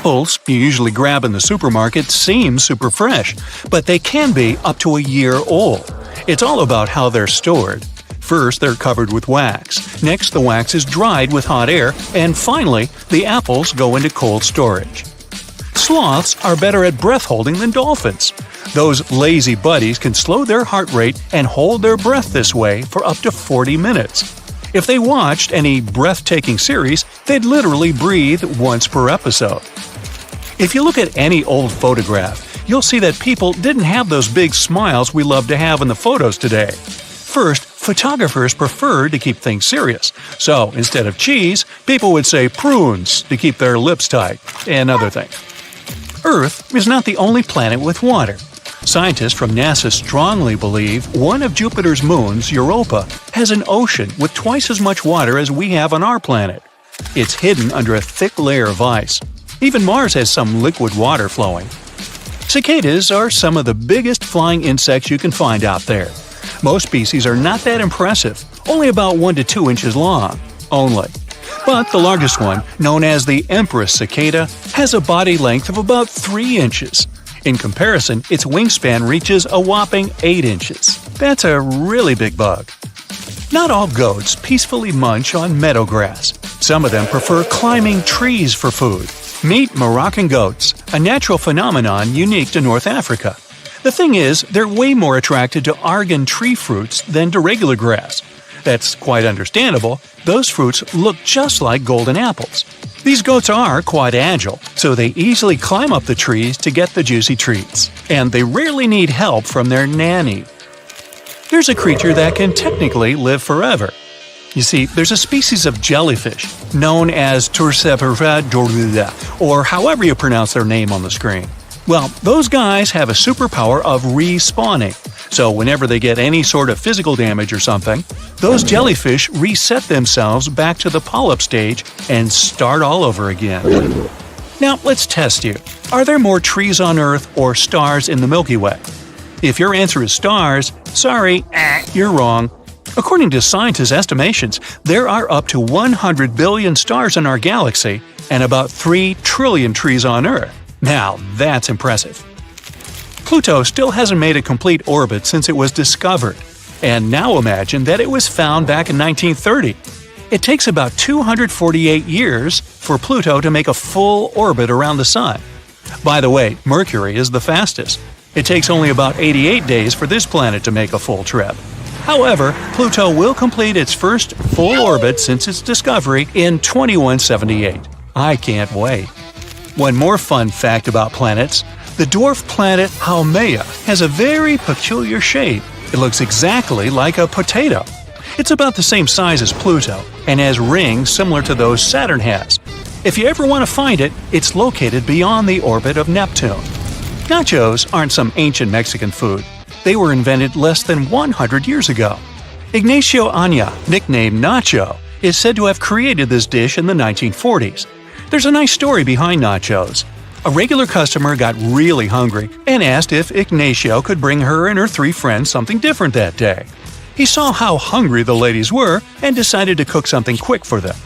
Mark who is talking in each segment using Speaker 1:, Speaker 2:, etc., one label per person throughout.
Speaker 1: Apples you usually grab in the supermarket seem super fresh, but they can be up to a year old. It's all about how they're stored. First, they're covered with wax. Next, the wax is dried with hot air, and finally, the apples go into cold storage. Sloths are better at breath holding than dolphins. Those lazy buddies can slow their heart rate and hold their breath this way for up to 40 minutes. If they watched any breathtaking series, they'd literally breathe once per episode. If you look at any old photograph, you'll see that people didn't have those big smiles we love to have in the photos today. First, photographers preferred to keep things serious, so instead of cheese, people would say prunes to keep their lips tight, and other things. Earth is not the only planet with water. Scientists from NASA strongly believe one of Jupiter's moons, Europa, has an ocean with twice as much water as we have on our planet. It's hidden under a thick layer of ice. Even Mars has some liquid water flowing. Cicadas are some of the biggest flying insects you can find out there. Most species are not that impressive, only about 1 to 2 inches long. Only. But the largest one, known as the empress cicada, has a body length of about 3 inches. In comparison, its wingspan reaches a whopping 8 inches. That's a really big bug. Not all goats peacefully munch on meadow grass. Some of them prefer climbing trees for food. Meet Moroccan goats, a natural phenomenon unique to North Africa. The thing is, they're way more attracted to argan tree fruits than to regular grass. That's quite understandable. Those fruits look just like golden apples. These goats are quite agile, so they easily climb up the trees to get the juicy treats. And they rarely need help from their nanny. There's a creature that can technically live forever. You see, there's a species of jellyfish known as Turciperia dorida, or however you pronounce their name on the screen. Well, those guys have a superpower of respawning. So whenever they get any sort of physical damage or something, those jellyfish reset themselves back to the polyp stage and start all over again. Now, let's test you. Are there more trees on Earth or stars in the Milky Way? If your answer is stars, sorry, you're wrong. According to scientists' estimations, there are up to 100 billion stars in our galaxy and about 3 trillion trees on Earth. Now, that's impressive. Pluto still hasn't made a complete orbit since it was discovered. And now imagine that it was found back in 1930. It takes about 248 years for Pluto to make a full orbit around the Sun. By the way, Mercury is the fastest. It takes only about 88 days for this planet to make a full trip. However, Pluto will complete its first full orbit since its discovery in 2178. I can't wait. One more fun fact about planets. The dwarf planet Haumea has a very peculiar shape. It looks exactly like a potato. It's about the same size as Pluto and has rings similar to those Saturn has. If you ever want to find it, it's located beyond the orbit of Neptune. Nachos aren't some ancient Mexican food. They were invented less than 100 years ago. Ignacio Aña, nicknamed Nacho, is said to have created this dish in the 1940s. There's a nice story behind nachos. A regular customer got really hungry and asked if Ignacio could bring her and her 3 friends something different that day. He saw how hungry the ladies were and decided to cook something quick for them.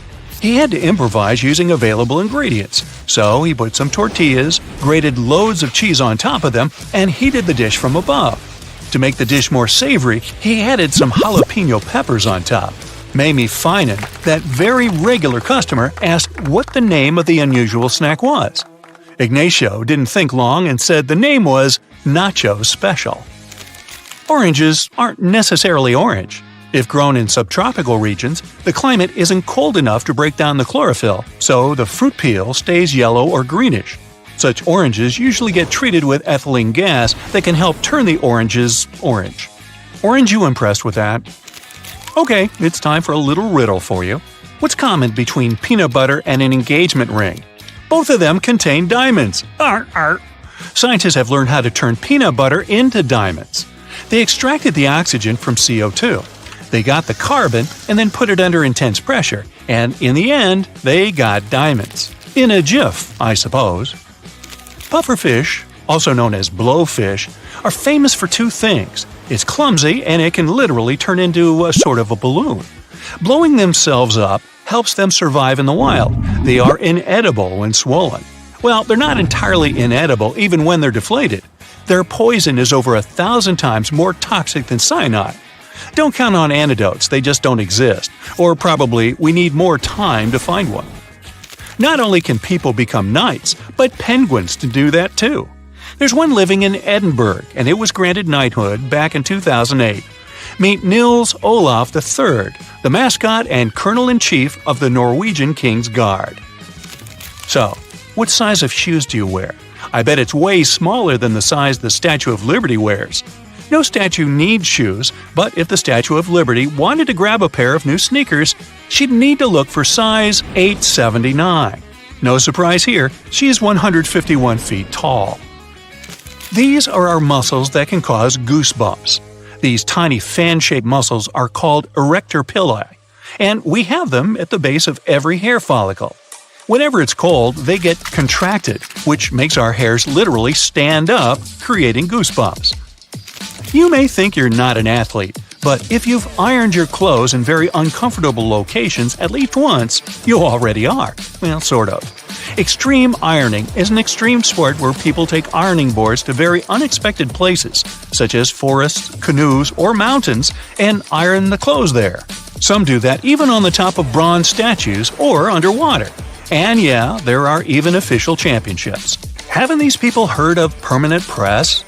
Speaker 1: He had to improvise using available ingredients, so he put some tortillas, grated loads of cheese on top of them, and heated the dish from above. To make the dish more savory, he added some jalapeno peppers on top. Mamie Finan, that very regular customer, asked what the name of the unusual snack was. Ignacio didn't think long and said the name was Nacho Special. Oranges aren't necessarily orange. If grown in subtropical regions, the climate isn't cold enough to break down the chlorophyll, so the fruit peel stays yellow or greenish. Such oranges usually get treated with ethylene gas that can help turn the oranges orange. Aren't you impressed with that? Okay, it's time for a little riddle for you. What's common between peanut butter and an engagement ring? Both of them contain diamonds. Scientists have learned how to turn peanut butter into diamonds. They extracted the oxygen from CO2. They got the carbon and then put it under intense pressure, and in the end, they got diamonds. In a jiff, I suppose. Pufferfish, also known as blowfish, are famous for 2 things. It's clumsy and it can literally turn into a sort of a balloon. Blowing themselves up helps them survive in the wild. They are inedible when swollen. Well, they're not entirely inedible even when they're deflated. Their poison is over 1,000 times more toxic than cyanide. Don't count on antidotes, they just don't exist. Or probably we need more time to find one. Not only can people become knights, but penguins can do that too. There's one living in Edinburgh, and it was granted knighthood back in 2008. Meet Nils Olaf III, the mascot and colonel-in-chief of the Norwegian King's Guard. So, what size of shoes do you wear? I bet it's way smaller than the size the Statue of Liberty wears. No statue needs shoes, but if the Statue of Liberty wanted to grab a pair of new sneakers, she'd need to look for size 879. No surprise here, she's 151 feet tall. These are our muscles that can cause goosebumps. These tiny fan-shaped muscles are called erector pillae, and we have them at the base of every hair follicle. Whenever it's cold, they get contracted, which makes our hairs literally stand up, creating goosebumps. You may think you're not an athlete, but if you've ironed your clothes in very uncomfortable locations at least once, you already are. Well, sort of. Extreme ironing is an extreme sport where people take ironing boards to very unexpected places, such as forests, canoes, or mountains, and iron the clothes there. Some do that even on the top of bronze statues or underwater. And yeah, there are even official championships. Haven't these people heard of permanent press?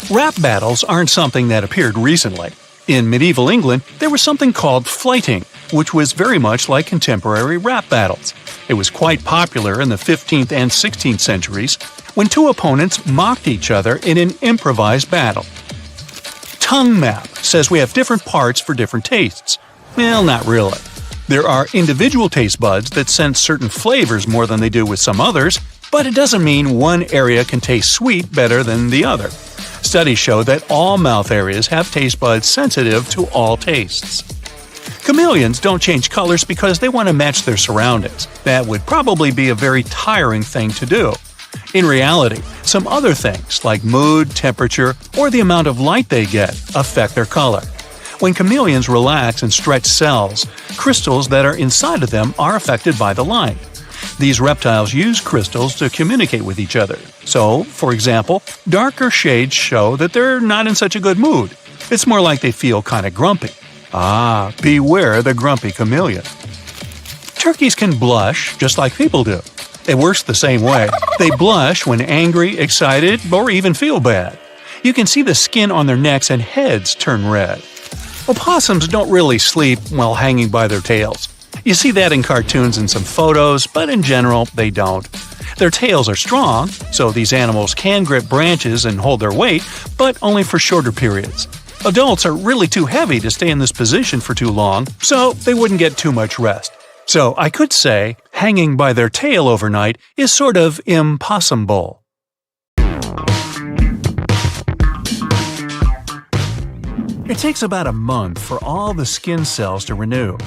Speaker 1: Rap battles aren't something that appeared recently. In medieval England, there was something called flyting, which was very much like contemporary rap battles. It was quite popular in the 15th and 16th centuries, when two opponents mocked each other in an improvised battle. Tongue Map says we have different parts for different tastes. Well, not really. There are individual taste buds that sense certain flavors more than they do with some others, but it doesn't mean one area can taste sweet better than the other. Studies show that all mouth areas have taste buds sensitive to all tastes. Chameleons don't change colors because they want to match their surroundings. That would probably be a very tiring thing to do. In reality, some other things like mood, temperature, or the amount of light they get affect their color. When chameleons relax and stretch cells, crystals that are inside of them are affected by the light. These reptiles use crystals to communicate with each other. So, for example, darker shades show that they're not in such a good mood. It's more like they feel kind of grumpy. Ah, beware the grumpy chameleon. Turkeys can blush just like people do. It works the same way. They blush when angry, excited, or even feel bad. You can see the skin on their necks and heads turn red. Opossums don't really sleep while hanging by their tails. You see that in cartoons and some photos, but in general, they don't. Their tails are strong, so these animals can grip branches and hold their weight, but only for shorter periods. Adults are really too heavy to stay in this position for too long, so they wouldn't get too much rest. So I could say, hanging by their tail overnight is sort of impossible. It takes about a month for all the skin cells to renew.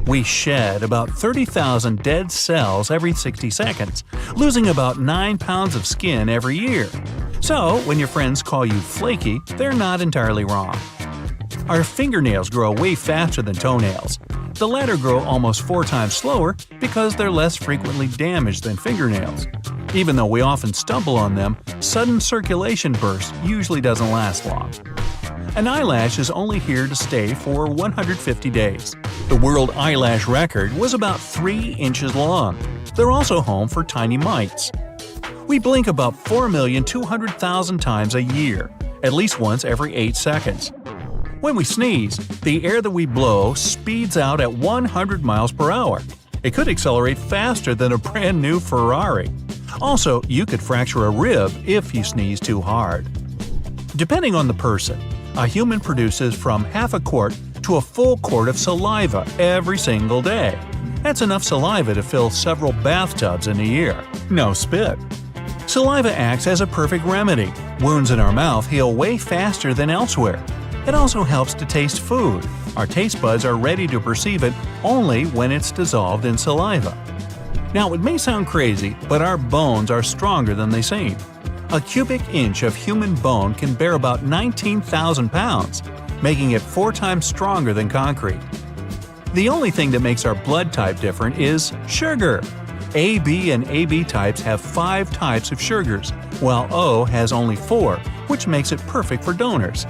Speaker 1: We shed about 30,000 dead cells every 60 seconds, losing about 9 pounds of skin every year. So, when your friends call you flaky, they're not entirely wrong. Our fingernails grow way faster than toenails. The latter grow almost 4 times slower because they're less frequently damaged than fingernails. Even though we often stumble on them, sudden circulation burst usually doesn't last long. An eyelash is only here to stay for 150 days. The world eyelash record was about 3 inches long. They're also home for tiny mites. We blink about 4,200,000 times a year, at least once every 8 seconds. When we sneeze, the air that we blow speeds out at 100 miles per hour. It could accelerate faster than a brand new Ferrari. Also, you could fracture a rib if you sneeze too hard. Depending on the person, a human produces from half a quart to a full quart of saliva every single day. That's enough saliva to fill several bathtubs in a year. No spit. Saliva acts as a perfect remedy. Wounds in our mouth heal way faster than elsewhere. It also helps to taste food. Our taste buds are ready to perceive it only when it's dissolved in saliva. Now, it may sound crazy, but our bones are stronger than they seem. A cubic inch of human bone can bear about 19,000 pounds, making it 4 times stronger than concrete. The only thing that makes our blood type different is sugar. A, B, and AB types have 5 types of sugars, while O has only 4, which makes it perfect for donors.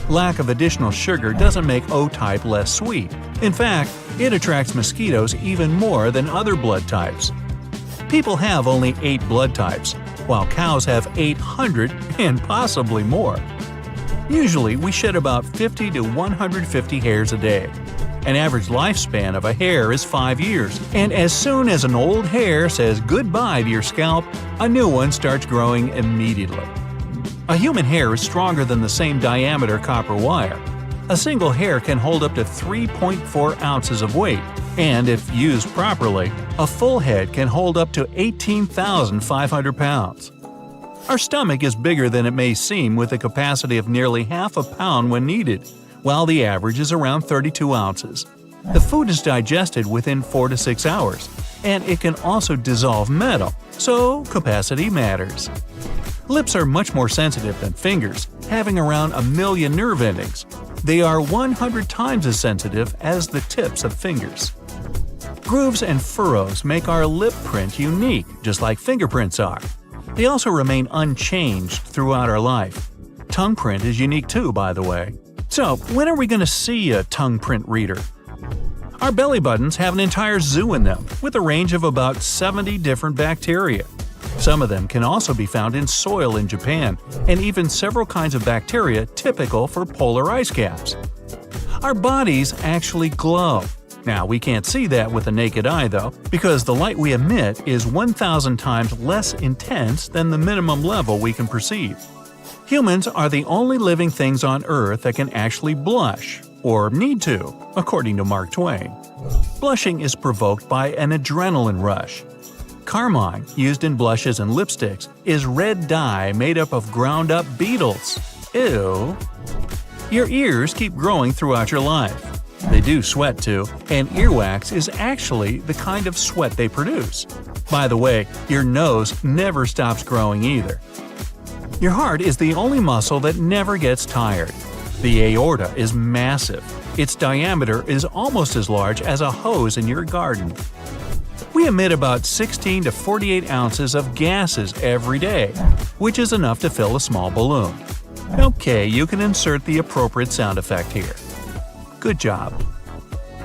Speaker 1: Lack of additional sugar doesn't make O type less sweet. In fact, it attracts mosquitoes even more than other blood types. People have only 8 blood types, while cows have 800 and possibly more. Usually, we shed about 50 to 150 hairs a day. An average lifespan of a hair is 5 years, and as soon as an old hair says goodbye to your scalp, a new one starts growing immediately. A human hair is stronger than the same diameter copper wire. A single hair can hold up to 3.4 ounces of weight, and if used properly, a full head can hold up to 18,500 pounds. Our stomach is bigger than it may seem, with a capacity of nearly half a pound when needed, while the average is around 32 ounces. The food is digested within 4 to 6 hours, and it can also dissolve metal, so capacity matters. Lips are much more sensitive than fingers, having around 1 million nerve endings. They are 100 times as sensitive as the tips of fingers. Grooves and furrows make our lip print unique, just like fingerprints are. They also remain unchanged throughout our life. Tongue print is unique too, by the way. So, when are we going to see a tongue print reader? Our belly buttons have an entire zoo in them, with a range of about 70 different bacteria. Some of them can also be found in soil in Japan, and even several kinds of bacteria typical for polar ice caps. Our bodies actually glow. Now, we can't see that with the naked eye though, because the light we emit is 1,000 times less intense than the minimum level we can perceive. Humans are the only living things on Earth that can actually blush, or need to, according to Mark Twain. Blushing is provoked by an adrenaline rush. Carmine, used in blushes and lipsticks, is red dye made up of ground-up beetles. Ew. Your ears keep growing throughout your life. They do sweat too, and earwax is actually the kind of sweat they produce. By the way, your nose never stops growing either. Your heart is the only muscle that never gets tired. The aorta is massive. Its diameter is almost as large as a hose in your garden. We emit about 16 to 48 ounces of gases every day, which is enough to fill a small balloon. Okay, you can insert the appropriate sound effect here. Good job.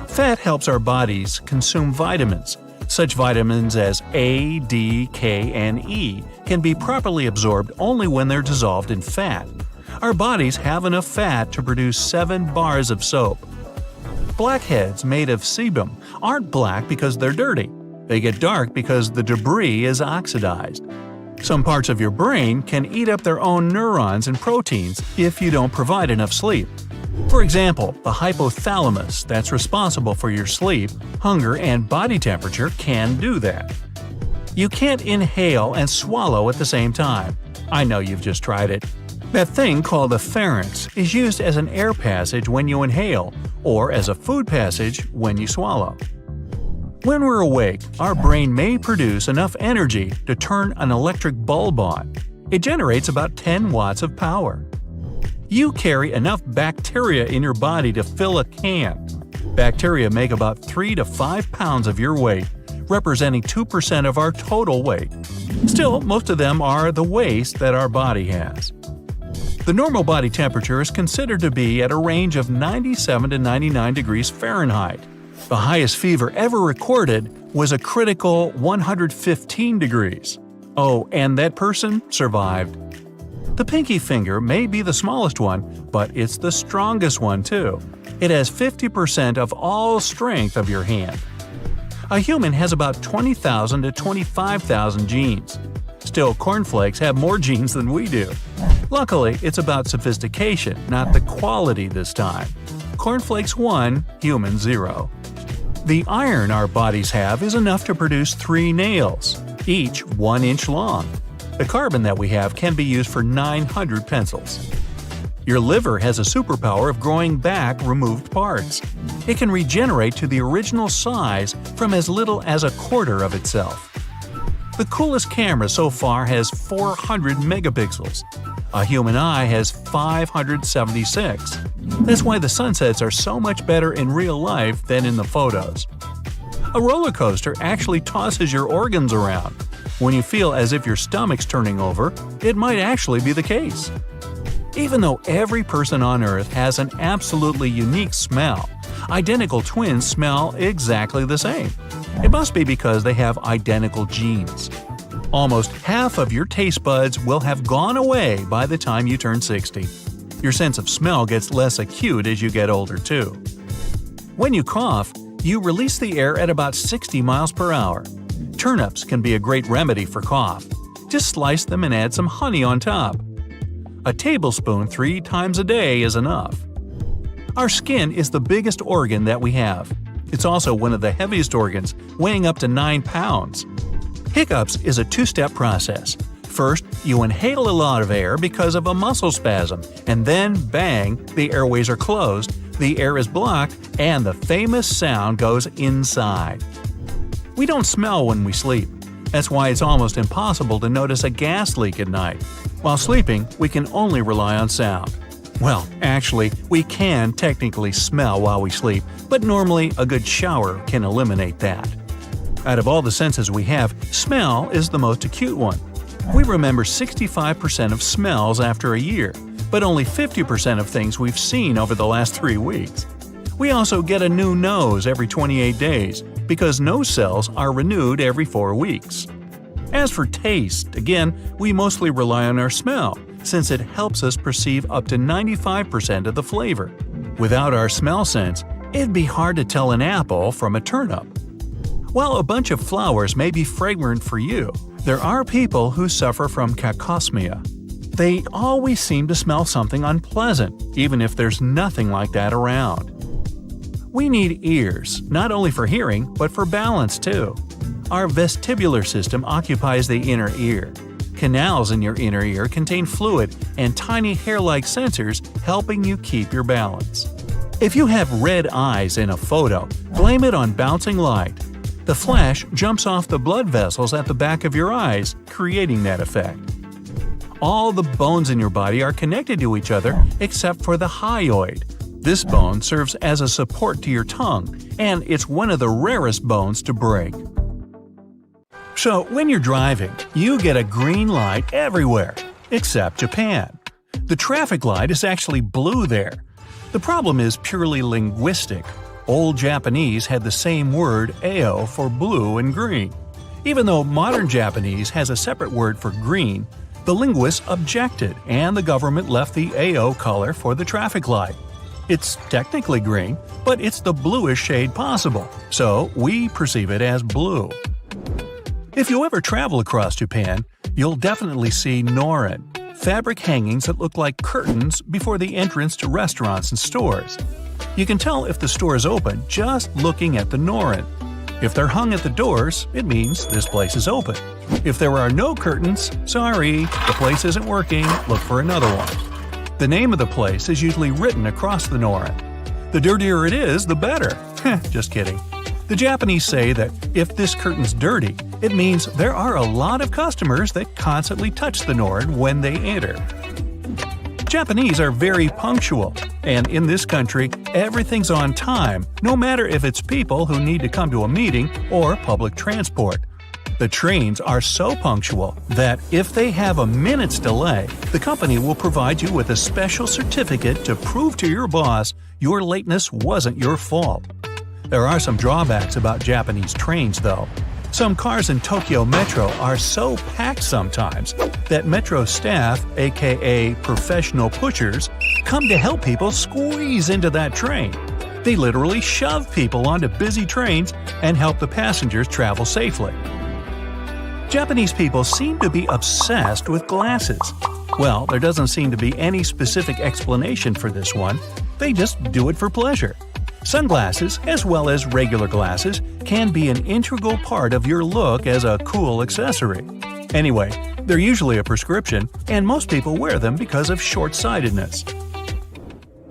Speaker 1: Fat helps our bodies consume vitamins. Such vitamins as A, D, K, and E can be properly absorbed only when they're dissolved in fat. Our bodies have enough fat to produce 7 bars of soap. Blackheads made of sebum aren't black because they're dirty. They get dark because the debris is oxidized. Some parts of your brain can eat up their own neurons and proteins if you don't provide enough sleep. For example, the hypothalamus that's responsible for your sleep, hunger, and body temperature can do that. You can't inhale and swallow at the same time. I know you've just tried it. That thing called the pharynx is used as an air passage when you inhale, or as a food passage when you swallow. When we're awake, our brain may produce enough energy to turn an electric bulb on. It generates about 10 watts of power. You carry enough bacteria in your body to fill a can. Bacteria make about 3 to 5 pounds of your weight, representing 2% of our total weight. Still, most of them are the waste that our body has. The normal body temperature is considered to be at a range of 97 to 99 degrees Fahrenheit. The highest fever ever recorded was a critical 115 degrees. Oh, and that person survived. The pinky finger may be the smallest one, but it's the strongest one too. It has 50% of all strength of your hand. A human has about 20,000 to 25,000 genes. Still, cornflakes have more genes than we do. Luckily, it's about sophistication, not the quality this time. Cornflakes 1, human 0. The iron our bodies have is enough to produce 3 nails, each 1 inch long. The carbon that we have can be used for 900 pencils. Your liver has a superpower of growing back removed parts. It can regenerate to the original size from as little as a quarter of itself. The coolest camera so far has 400 megapixels. A human eye has 576. That's why the sunsets are so much better in real life than in the photos. A roller coaster actually tosses your organs around. When you feel as if your stomach's turning over, it might actually be the case. Even though every person on Earth has an absolutely unique smell, identical twins smell exactly the same. It must be because they have identical genes. Almost half of your taste buds will have gone away by the time you turn 60. Your sense of smell gets less acute as you get older, too. When you cough, you release the air at about 60 miles per hour. Turnips can be a great remedy for cough. Just slice them and add some honey on top. A tablespoon 3 times a day is enough. Our skin is the biggest organ that we have. It's also one of the heaviest organs, weighing up to 9 pounds. Hiccups is a 2-step process. First, you inhale a lot of air because of a muscle spasm, and then, bang, the airways are closed, the air is blocked, and the famous sound goes inside. We don't smell when we sleep. That's why it's almost impossible to notice a gas leak at night. While sleeping, we can only rely on sound. Well, actually, we can technically smell while we sleep, but normally a good shower can eliminate that. Out of all the senses we have, smell is the most acute one. We remember 65% of smells after a year, but only 50% of things we've seen over the last 3 weeks. We also get a new nose every 28 days, because nose cells are renewed every 4 weeks. As for taste, again, we mostly rely on our smell, since it helps us perceive up to 95% of the flavor. Without our smell sense, it'd be hard to tell an apple from a turnip. While a bunch of flowers may be fragrant for you, there are people who suffer from cacosmia. They always seem to smell something unpleasant, even if there's nothing like that around. We need ears, not only for hearing, but for balance too. Our vestibular system occupies the inner ear. Canals in your inner ear contain fluid and tiny hair-like sensors helping you keep your balance. If you have red eyes in a photo, blame it on bouncing light. The flash jumps off the blood vessels at the back of your eyes, creating that effect. All the bones in your body are connected to each other except for the hyoid. This bone serves as a support to your tongue, and it's one of the rarest bones to break. So, when you're driving, you get a green light everywhere, except Japan. The traffic light is actually blue there. The problem is purely linguistic. Old Japanese had the same word ao for blue and green. Even though modern Japanese has a separate word for green, the linguists objected and the government left the ao color for the traffic light. It's technically green, but it's the bluest shade possible, so we perceive it as blue. If you ever travel across Japan, you'll definitely see norin, fabric hangings that look like curtains before the entrance to restaurants and stores. You can tell if the store is open just looking at the norin. If they're hung at the doors, it means this place is open. If there are no curtains, sorry, the place isn't working, look for another one. The name of the place is usually written across the norin. The dirtier it is, the better. Just kidding. The Japanese say that if this curtain's dirty, it means there are a lot of customers that constantly touch the norin when they enter. Japanese are very punctual, and in this country, everything's on time, no matter if it's people who need to come to a meeting or public transport. The trains are so punctual that if they have a minute's delay, the company will provide you with a special certificate to prove to your boss your lateness wasn't your fault. There are some drawbacks about Japanese trains, though. Some cars in Tokyo Metro are so packed sometimes that Metro staff, aka professional pushers, come to help people squeeze into that train. They literally shove people onto busy trains and help the passengers travel safely. Japanese people seem to be obsessed with glasses. Well, there doesn't seem to be any specific explanation for this one. They just do it for pleasure. Sunglasses, as well as regular glasses, can be an integral part of your look as a cool accessory. Anyway, they're usually a prescription, and most people wear them because of short-sightedness.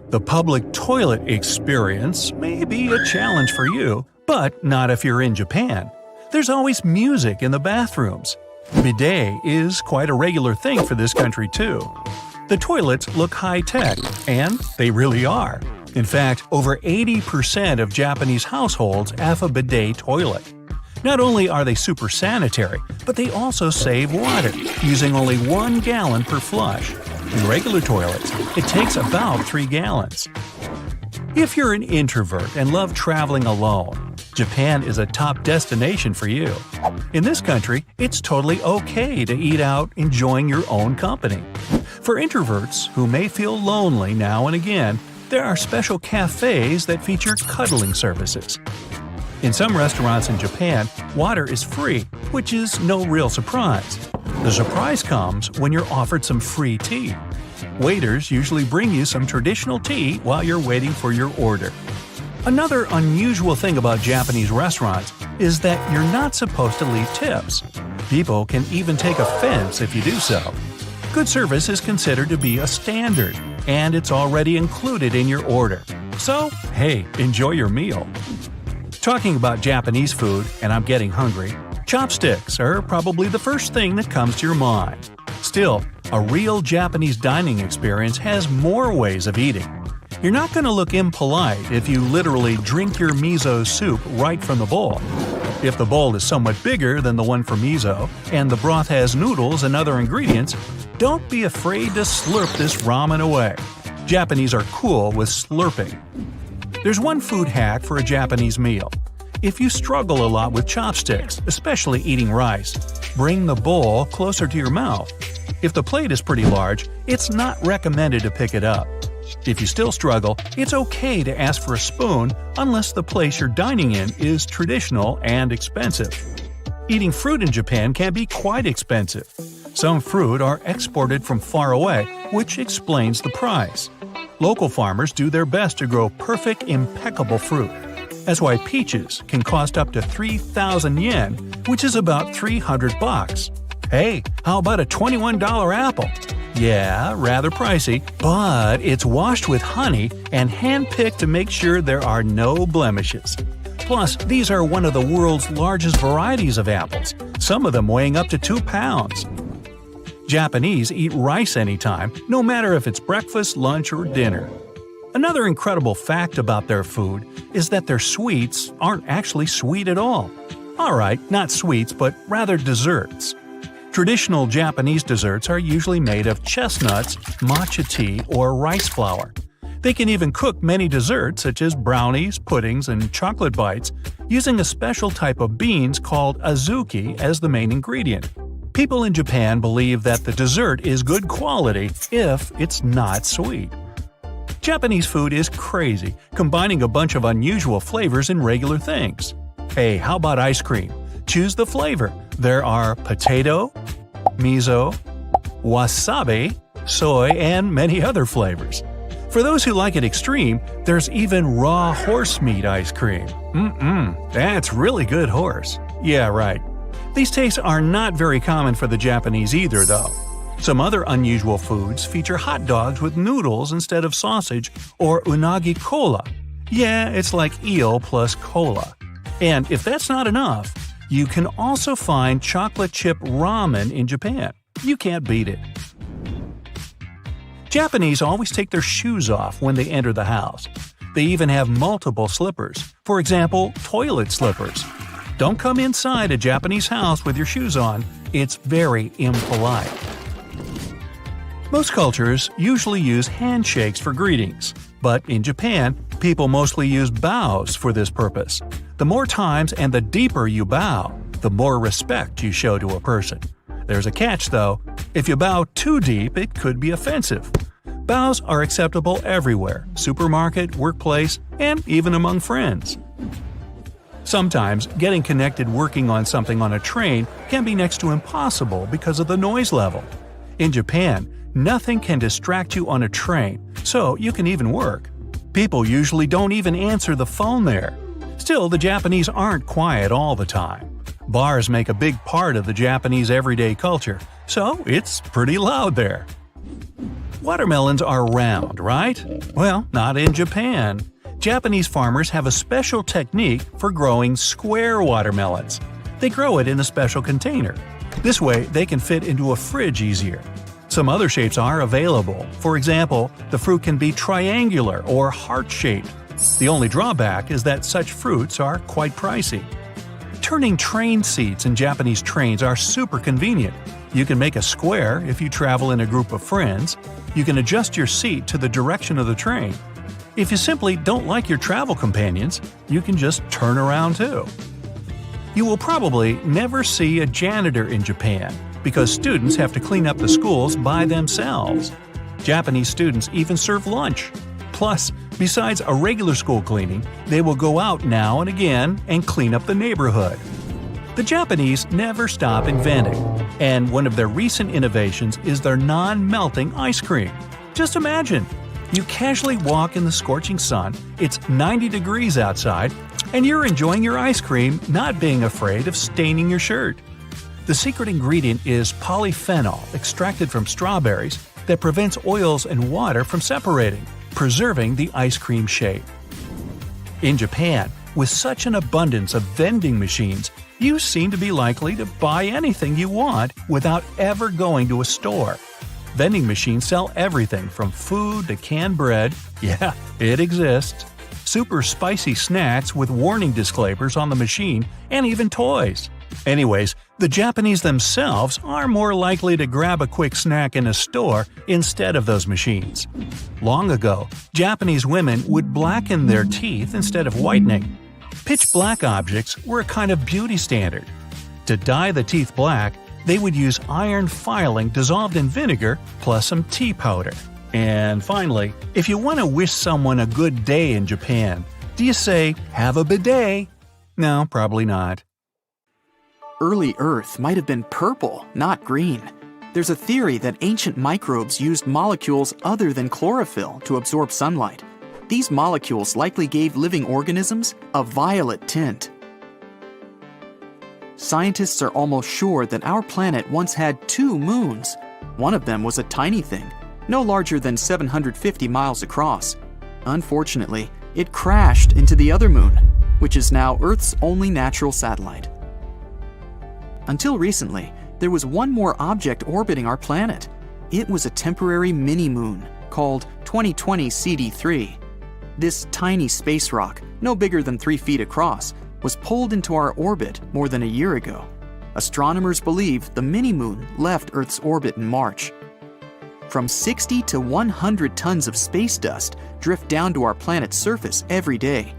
Speaker 1: The public toilet experience may be a challenge for you, but not if you're in Japan. There's always music in the bathrooms. Bidet is quite a regular thing for this country too. The toilets look high-tech, and they really are. In fact, over 80% of Japanese households have a bidet toilet. Not only are they super sanitary, but they also save water, using only 1 gallon per flush. In regular toilets, it takes about 3 gallons. If you're an introvert and love traveling alone, Japan is a top destination for you. In this country, it's totally okay to eat out enjoying your own company. For introverts who may feel lonely now and again, there are special cafes that feature cuddling services. In some restaurants in Japan, water is free, which is no real surprise. The surprise comes when you're offered some free tea. Waiters usually bring you some traditional tea while you're waiting for your order. Another unusual thing about Japanese restaurants is that you're not supposed to leave tips. People can even take offense if you do so. Good service is considered to be a standard, and it's already included in your order. So, hey, enjoy your meal. Talking about Japanese food, and I'm getting hungry, chopsticks are probably the first thing that comes to your mind. Still, a real Japanese dining experience has more ways of eating. You're not going to look impolite if you literally drink your miso soup right from the bowl. If the bowl is somewhat bigger than the one for miso, and the broth has noodles and other ingredients, don't be afraid to slurp this ramen away. Japanese are cool with slurping. There's one food hack for a Japanese meal. If you struggle a lot with chopsticks, especially eating rice, bring the bowl closer to your mouth. If the plate is pretty large, it's not recommended to pick it up. If you still struggle, it's okay to ask for a spoon unless the place you're dining in is traditional and expensive. Eating fruit in Japan can be quite expensive. Some fruit are exported from far away, which explains the price. Local farmers do their best to grow perfect, impeccable fruit. That's why peaches can cost up to 3,000 yen, which is about $300. Hey, how about a $21 apple? Yeah, rather pricey, but it's washed with honey and hand-picked to make sure there are no blemishes. Plus, these are one of the world's largest varieties of apples, some of them weighing up to 2 pounds. Japanese eat rice anytime, no matter if it's breakfast, lunch, or dinner. Another incredible fact about their food is that their sweets aren't actually sweet at all. Alright, not sweets, but rather desserts. Traditional Japanese desserts are usually made of chestnuts, matcha tea, or rice flour. They can even cook many desserts such as brownies, puddings, and chocolate bites using a special type of beans called azuki as the main ingredient. People in Japan believe that the dessert is good quality if it's not sweet. Japanese food is crazy, combining a bunch of unusual flavors in regular things. Hey, how about ice cream? Choose the flavor. There are potato, miso, wasabi, soy, and many other flavors. For those who like it extreme, there's even raw horse meat ice cream. That's really good horse. Yeah, right. These tastes are not very common for the Japanese either, though. Some other unusual foods feature hot dogs with noodles instead of sausage or unagi cola. Yeah, it's like eel plus cola. And if that's not enough, you can also find chocolate chip ramen in Japan. You can't beat it. Japanese always take their shoes off when they enter the house. They even have multiple slippers. For example, toilet slippers. Don't come inside a Japanese house with your shoes on. It's very impolite. Most cultures usually use handshakes for greetings, but in Japan, people mostly use bows for this purpose. The more times and the deeper you bow, the more respect you show to a person. There's a catch though. If you bow too deep, it could be offensive. Bows are acceptable everywhere – supermarket, workplace, and even among friends. Sometimes, getting connected working on something on a train can be next to impossible because of the noise level. In Japan, nothing can distract you on a train, so you can even work. People usually don't even answer the phone there. Still, the Japanese aren't quiet all the time. Bars make a big part of the Japanese everyday culture, so it's pretty loud there. Watermelons are round, right? Well, not in Japan. Japanese farmers have a special technique for growing square watermelons. They grow it in a special container. This way, they can fit into a fridge easier. Some other shapes are available. For example, the fruit can be triangular or heart-shaped. The only drawback is that such fruits are quite pricey. Turning train seats in Japanese trains are super convenient. You can make a square if you travel in a group of friends. You can adjust your seat to the direction of the train. If you simply don't like your travel companions, you can just turn around too. You will probably never see a janitor in Japan because students have to clean up the schools by themselves. Japanese students even serve lunch. Plus, besides a regular school cleaning, they will go out now and again and clean up the neighborhood. The Japanese never stop inventing, and one of their recent innovations is their non-melting ice cream. Just imagine, you casually walk in the scorching sun, it's 90 degrees outside, and you're enjoying your ice cream, not being afraid of staining your shirt. The secret ingredient is polyphenol extracted from strawberries that prevents oils and water from separating, preserving the ice cream shape. In Japan, with such an abundance of vending machines, you seem to be likely to buy anything you want without ever going to a store. Vending machines sell everything from food to canned bread – yeah, it exists – super spicy snacks with warning disclaimers on the machine, and even toys. Anyways, the Japanese themselves are more likely to grab a quick snack in a store instead of those machines. Long ago, Japanese women would blacken their teeth instead of whitening. Pitch black objects were a kind of beauty standard. To dye the teeth black, they would use iron filing dissolved in vinegar plus some tea powder. And finally, if you want to wish someone a good day in Japan, do you say, "Have a bidet"? No, probably not.
Speaker 2: Early Earth might have been purple, not green. There's a theory that ancient microbes used molecules other than chlorophyll to absorb sunlight. These molecules likely gave living organisms a violet tint. Scientists are almost sure that our planet once had 2 moons. One of them was a tiny thing, no larger than 750 miles across. Unfortunately, it crashed into the other moon, which is now Earth's only natural satellite. Until recently, there was one more object orbiting our planet. It was a temporary mini-moon called 2020 CD3. This tiny space rock, no bigger than 3 feet across, was pulled into our orbit more than a year ago. Astronomers believe the mini-moon left Earth's orbit in March. From 60 to 100 tons of space dust drift down to our planet's surface every day.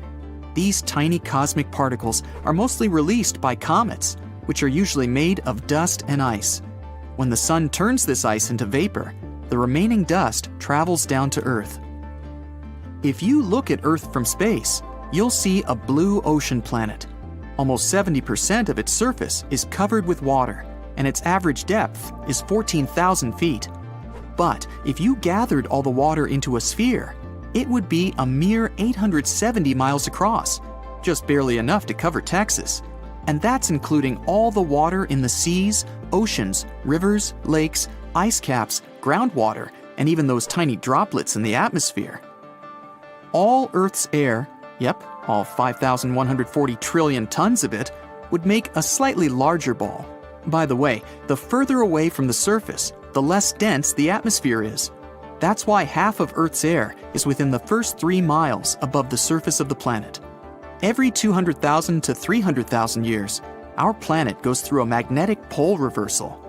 Speaker 2: These tiny cosmic particles are mostly released by comets, which are usually made of dust and ice. When the sun turns this ice into vapor, the remaining dust travels down to Earth. If you look at Earth from space, you'll see a blue ocean planet. Almost 70% of its surface is covered with water, and its average depth is 14,000 feet. But if you gathered all the water into a sphere, it would be a mere 870 miles across, just barely enough to cover Texas. And that's including all the water in the seas, oceans, rivers, lakes, ice caps, groundwater, and even those tiny droplets in the atmosphere. All Earth's air, yep, all 5,140 trillion tons of it, would make a slightly larger ball. By the way, the further away from the surface, the less dense the atmosphere is. That's why half of Earth's air is within the first 3 miles above the surface of the planet. Every 200,000 to 300,000 years, our planet goes through a magnetic pole reversal.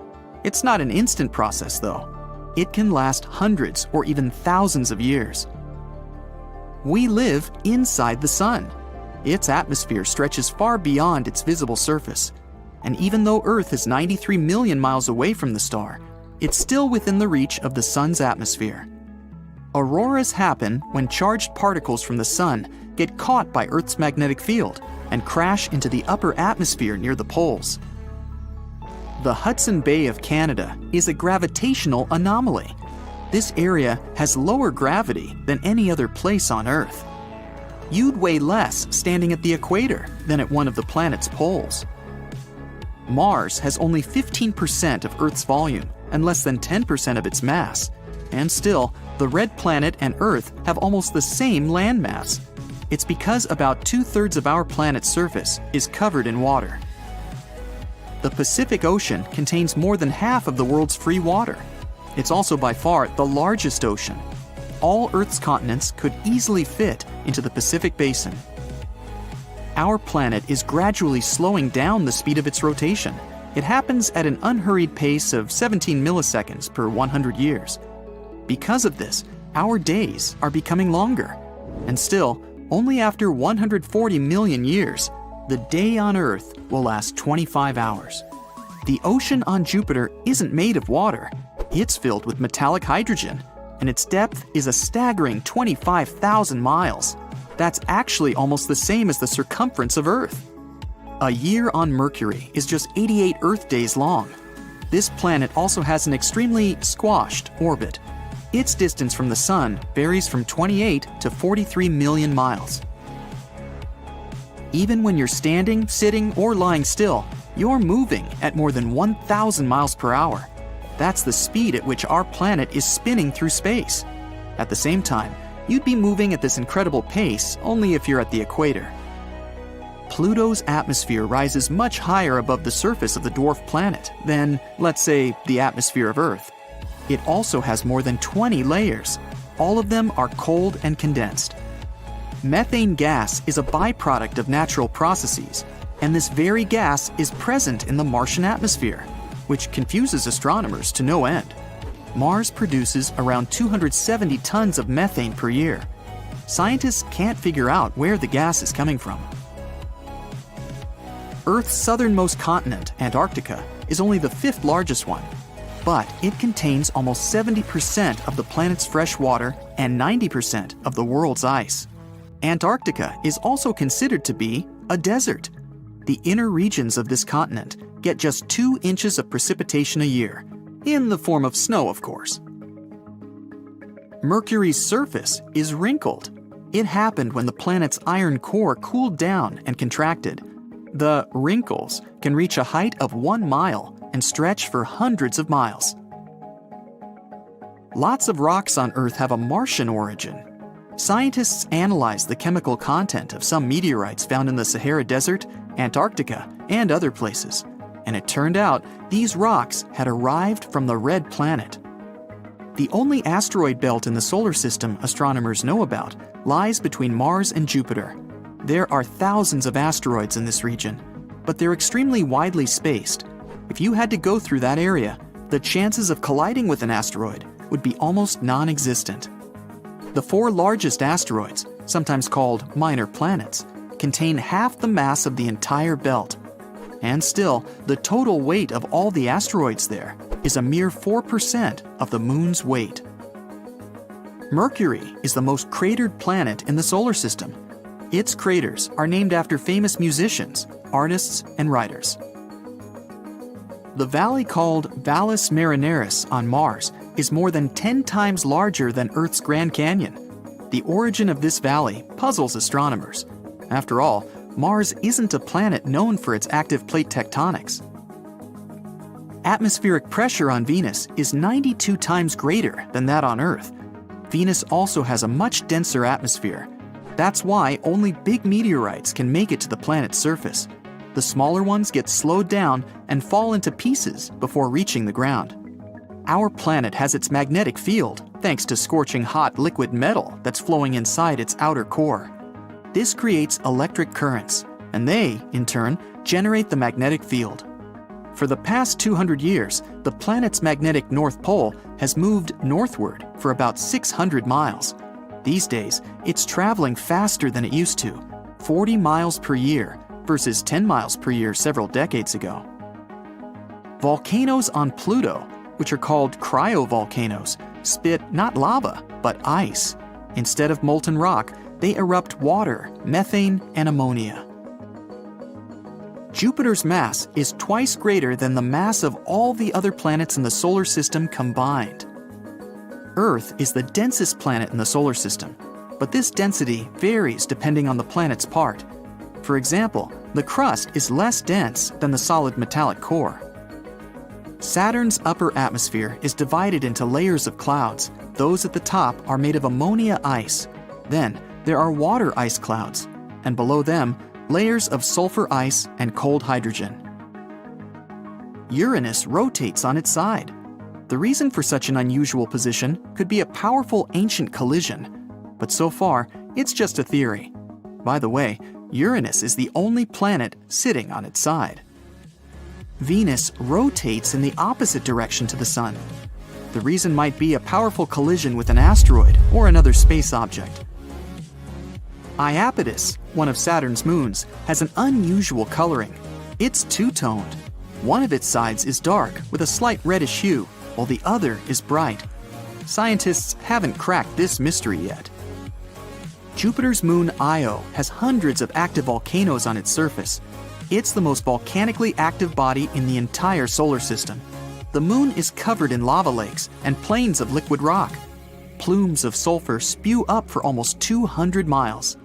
Speaker 2: It's not an instant process, though. It can last hundreds or even thousands of years. We live inside the sun. Its atmosphere stretches far beyond its visible surface. And even though Earth is 93 million miles away from the star, it's still within the reach of the sun's atmosphere. Auroras happen when charged particles from the sun get caught by Earth's magnetic field and crash into the upper atmosphere near the poles. The Hudson Bay of Canada is a gravitational anomaly. This area has lower gravity than any other place on Earth. You'd weigh less standing at the equator than at one of the planet's poles. Mars has only 15% of Earth's volume and less than 10% of its mass. And still, the red planet and Earth have almost the same landmass. It's because about 2/3 of our planet's surface is covered in water. The Pacific Ocean contains more than half of the world's free water. It's also by far the largest ocean. All Earth's continents could easily fit into the Pacific Basin. Our planet is gradually slowing down the speed of its rotation. It happens at an unhurried pace of 17 milliseconds per 100 years. Because of this, our days are becoming longer. And still, only after 140 million years, the day on Earth will last 25 hours. The ocean on Jupiter isn't made of water. It's filled with metallic hydrogen, and its depth is a staggering 25,000 miles. That's actually almost the same as the circumference of Earth. A year on Mercury is just 88 Earth days long. This planet also has an extremely squashed orbit. Its distance from the Sun varies from 28 to 43 million miles. Even when you're standing, sitting, or lying still, you're moving at more than 1,000 miles per hour. That's the speed at which our planet is spinning through space. At the same time, you'd be moving at this incredible pace only if you're at the equator. Pluto's atmosphere rises much higher above the surface of the dwarf planet than, let's say, the atmosphere of Earth. It also has more than 20 layers. All of them are cold and condensed. Methane gas is a byproduct of natural processes, and this very gas is present in the Martian atmosphere, which confuses astronomers to no end. Mars produces around 270 tons of methane per year. Scientists can't figure out where the gas is coming from. Earth's southernmost continent, Antarctica, is only the fifth largest one, but it contains almost 70% of the planet's fresh water and 90% of the world's ice. Antarctica is also considered to be a desert. The inner regions of this continent get just 2 inches of precipitation a year, in the form of snow, of course. Mercury's surface is wrinkled. It happened when the planet's iron core cooled down and contracted. The wrinkles can reach a height of 1 mile and stretch for hundreds of miles. Lots of rocks on Earth have a Martian origin. Scientists analyzed the chemical content of some meteorites found in the Sahara Desert, Antarctica, and other places, and it turned out these rocks had arrived from the red planet. The only asteroid belt in the solar system astronomers know about lies between Mars and Jupiter. There are thousands of asteroids in this region, but they're extremely widely spaced. If you had to go through that area, the chances of colliding with an asteroid would be almost non-existent. The 4 largest asteroids, sometimes called minor planets, contain half the mass of the entire belt. And still, the total weight of all the asteroids there is a mere 4% of the Moon's weight. Mercury is the most cratered planet in the solar system. Its craters are named after famous musicians, artists, and writers. The valley called Valles Marineris on Mars is more than 10 times larger than Earth's Grand Canyon. The origin of this valley puzzles astronomers. After all, Mars isn't a planet known for its active plate tectonics. Atmospheric pressure on Venus is 92 times greater than that on Earth. Venus also has a much denser atmosphere. That's why only big meteorites can make it to the planet's surface. The smaller ones get slowed down and fall into pieces before reaching the ground. Our planet has its magnetic field thanks to scorching hot liquid metal that's flowing inside its outer core. This creates electric currents, and they, in turn, generate the magnetic field. For the past 200 years, the planet's magnetic north pole has moved northward for about 600 miles. These days, it's traveling faster than it used to, 40 miles per year versus 10 miles per year several decades ago. Volcanoes on Pluto, which are called cryovolcanoes, spit not lava, but ice. Instead of molten rock, they erupt water, methane, and ammonia. Jupiter's mass is twice greater than the mass of all the other planets in the solar system combined. Earth is the densest planet in the solar system, but this density varies depending on the planet's part. For example, the crust is less dense than the solid metallic core. Saturn's upper atmosphere is divided into layers of clouds. Those at the top are made of ammonia ice. Then, there are water ice clouds, and below them, layers of sulfur ice and cold hydrogen. Uranus rotates on its side. The reason for such an unusual position could be a powerful ancient collision, but so far, it's just a theory. By the way, Uranus is the only planet sitting on its side. Venus rotates in the opposite direction to the Sun. The reason might be a powerful collision with an asteroid or another space object. Iapetus, one of Saturn's moons, has an unusual coloring. It's two-toned. One of its sides is dark with a slight reddish hue, while the other is bright. Scientists haven't cracked this mystery yet. Jupiter's moon Io has hundreds of active volcanoes on its surface. It's the most volcanically active body in the entire solar system. The moon is covered in lava lakes and plains of liquid rock. Plumes of sulfur spew up for almost 200 miles.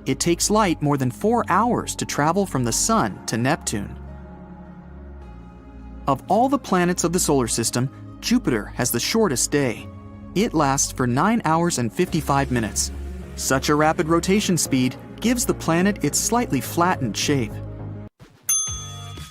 Speaker 2: It takes light more than 4 hours to travel from the Sun to Neptune. Of all the planets of the solar system, Jupiter has the shortest day. It lasts for 9 hours and 55 minutes. Such a rapid rotation speed gives the planet its slightly flattened shape.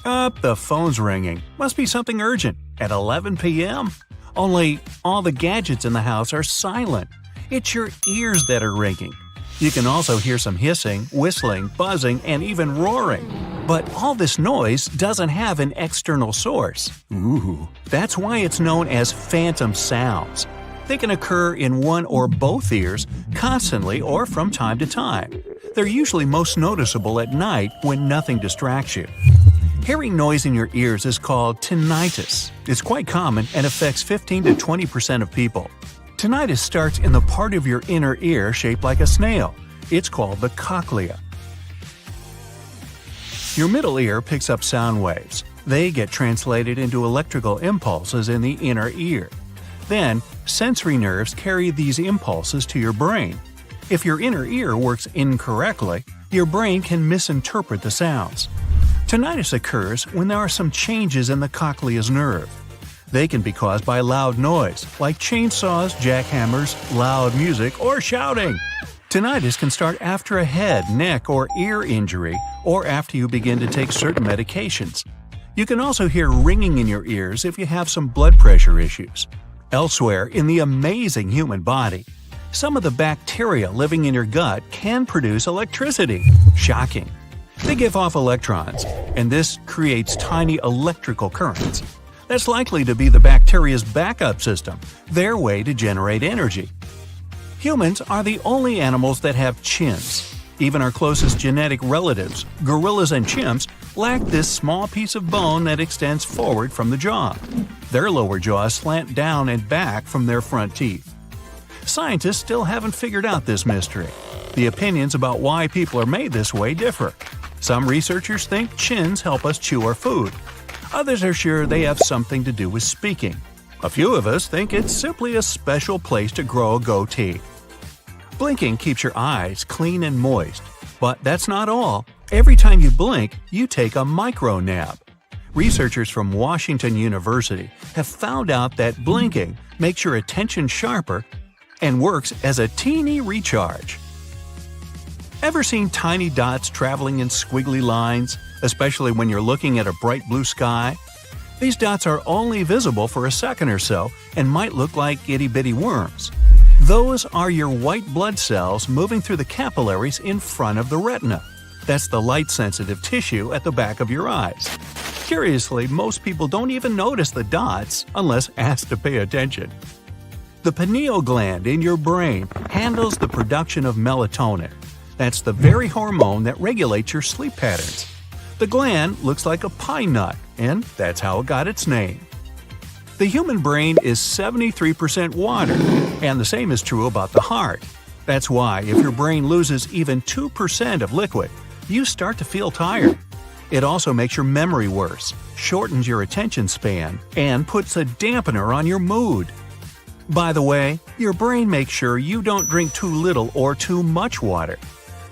Speaker 1: The phone's ringing. Must be something urgent. At 11 p.m.? Only all the gadgets in the house are silent. It's your ears that are ringing. You can also hear some hissing, whistling, buzzing, and even roaring. But all this noise doesn't have an external source. Ooh, that's why it's known as phantom sounds. They can occur in one or both ears, constantly or from time to time. They're usually most noticeable at night when nothing distracts you. Hearing noise in your ears is called tinnitus. It's quite common and affects 15 to 20% of people. Tinnitus starts in the part of your inner ear shaped like a snail. It's called the cochlea. Your middle ear picks up sound waves. They get translated into electrical impulses in the inner ear. Then, sensory nerves carry these impulses to your brain. If your inner ear works incorrectly, your brain can misinterpret the sounds. Tinnitus occurs when there are some changes in the cochlea's nerve. They can be caused by loud noise, like chainsaws, jackhammers, loud music, or shouting. Tinnitus can start after a head, neck, or ear injury, or after you begin to take certain medications. You can also hear ringing in your ears if you have some blood pressure issues. Elsewhere in the amazing human body, some of the bacteria living in your gut can produce electricity. Shocking. They give off electrons, and this creates tiny electrical currents. That's likely to be the bacteria's backup system, their way to generate energy. Humans are the only animals that have chins. Even our closest genetic relatives, gorillas and chimps, lack this small piece of bone that extends forward from the jaw. Their lower jaws slant down and back from their front teeth. Scientists still haven't figured out this mystery. The opinions about why people are made this way differ. Some researchers think chins help us chew our food. Others are sure they have something to do with speaking. A few of us think it's simply a special place to grow a goatee. Blinking keeps your eyes clean and moist. But that's not all. Every time you blink, you take a micro nap. Researchers from Washington University have found out that blinking makes your attention sharper and works as a teeny recharge. Ever seen tiny dots traveling in squiggly lines, especially when you're looking at a bright blue sky? These dots are only visible for a second or so and might look like itty-bitty worms. Those are your white blood cells moving through the capillaries in front of the retina. That's the light-sensitive tissue at the back of your eyes. Curiously, most people don't even notice the dots unless asked to pay attention. The pineal gland in your brain handles the production of melatonin. That's the very hormone that regulates your sleep patterns. The gland looks like a pine nut, and that's how it got its name. The human brain is 73% water, and the same is true about the heart. That's why if your brain loses even 2% of liquid, you start to feel tired. It also makes your memory worse, shortens your attention span, and puts a dampener on your mood. By the way, your brain makes sure you don't drink too little or too much water.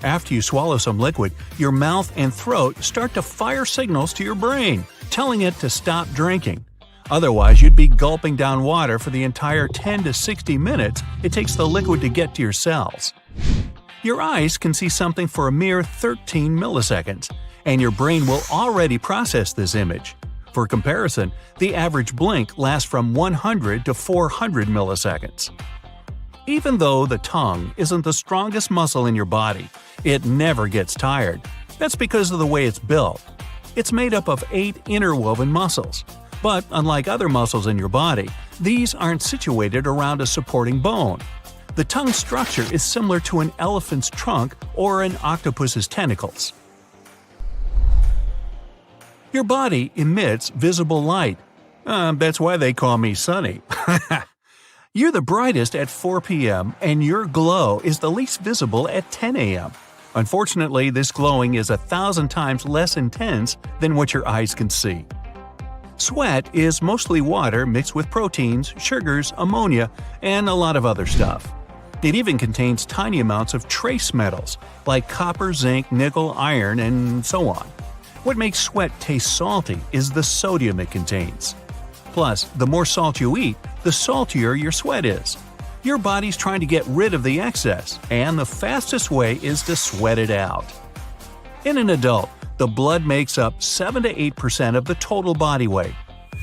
Speaker 1: After you swallow some liquid, your mouth and throat start to fire signals to your brain, telling it to stop drinking. Otherwise, you'd be gulping down water for the entire 10 to 60 minutes it takes the liquid to get to your cells. Your eyes can see something for a mere 13 milliseconds, and your brain will already process this image. For comparison, the average blink lasts from 100 to 400 milliseconds. Even though the tongue isn't the strongest muscle in your body, it never gets tired. That's because of the way it's built. It's made up of 8 interwoven muscles. But unlike other muscles in your body, these aren't situated around a supporting bone. The tongue structure is similar to an elephant's trunk or an octopus's tentacles. Your body emits visible light. That's why they call me Sunny. You're the brightest at 4 p.m. and your glow is the least visible at 10 a.m. Unfortunately, this glowing is 1,000 times less intense than what your eyes can see. Sweat is mostly water mixed with proteins, sugars, ammonia, and a lot of other stuff. It even contains tiny amounts of trace metals like copper, zinc, nickel, iron, and so on. What makes sweat taste salty is the sodium it contains. Plus, the more salt you eat, the saltier your sweat is. Your body's trying to get rid of the excess, and the fastest way is to sweat it out. In an adult, the blood makes up 7 to 8% of the total body weight.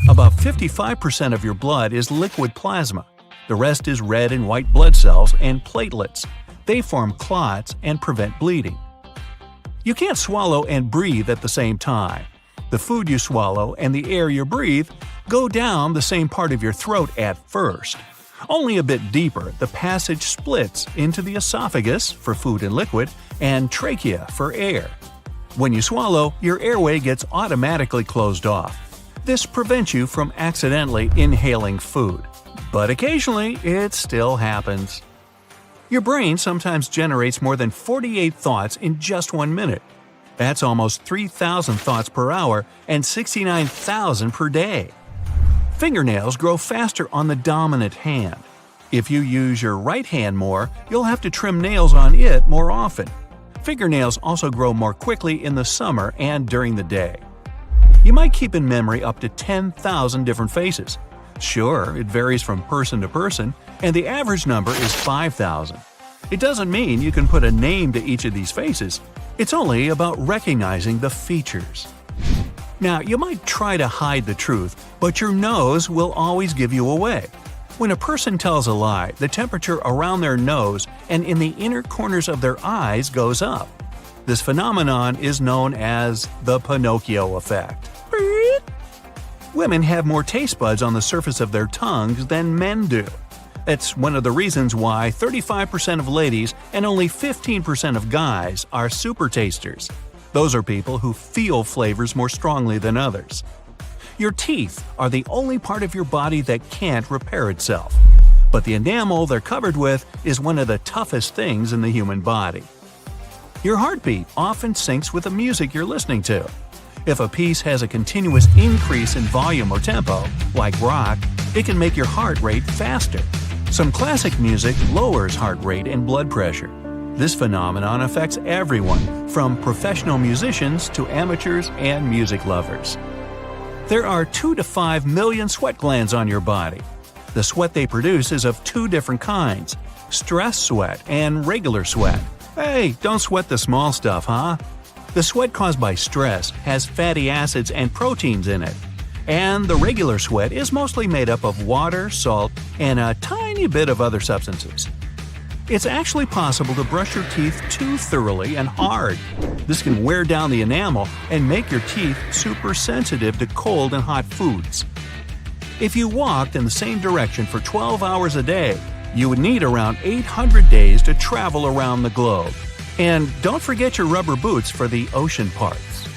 Speaker 1: About 55% of your blood is liquid plasma. The rest is red and white blood cells and platelets. They form clots and prevent bleeding. You can't swallow and breathe at the same time. The food you swallow and the air you breathe go down the same part of your throat at first. Only a bit deeper, the passage splits into the esophagus for food and liquid and trachea for air. When you swallow, your airway gets automatically closed off. This prevents you from accidentally inhaling food. But occasionally, it still happens. Your brain sometimes generates more than 48 thoughts in just 1 minute. That's almost 3,000 thoughts per hour and 69,000 per day. Fingernails grow faster on the dominant hand. If you use your right hand more, you'll have to trim nails on it more often. Fingernails also grow more quickly in the summer and during the day. You might keep in memory up to 10,000 different faces. Sure, it varies from person to person, and the average number is 5,000. It doesn't mean you can put a name to each of these faces. It's only about recognizing the features. Now, you might try to hide the truth, but your nose will always give you away. When a person tells a lie, the temperature around their nose and in the inner corners of their eyes goes up. This phenomenon is known as the Pinocchio effect. Women have more taste buds on the surface of their tongues than men do. It's one of the reasons why 35% of ladies and only 15% of guys are super tasters. Those are people who feel flavors more strongly than others. Your teeth are the only part of your body that can't repair itself. But the enamel they're covered with is one of the toughest things in the human body. Your heartbeat often syncs with the music you're listening to. If a piece has a continuous increase in volume or tempo, like rock, it can make your heart rate faster. Some classic music lowers heart rate and blood pressure. This phenomenon affects everyone, from professional musicians to amateurs and music lovers. There are 2 to 5 million sweat glands on your body. The sweat they produce is of 2 different kinds: stress sweat and regular sweat. Hey, don't sweat the small stuff, huh? The sweat caused by stress has fatty acids and proteins in it. And the regular sweat is mostly made up of water, salt, and a tiny bit of other substances. It's actually possible to brush your teeth too thoroughly and hard. This can wear down the enamel and make your teeth super sensitive to cold and hot foods. If you walked in the same direction for 12 hours a day, you would need around 800 days to travel around the globe. And don't forget your rubber boots for the ocean parts.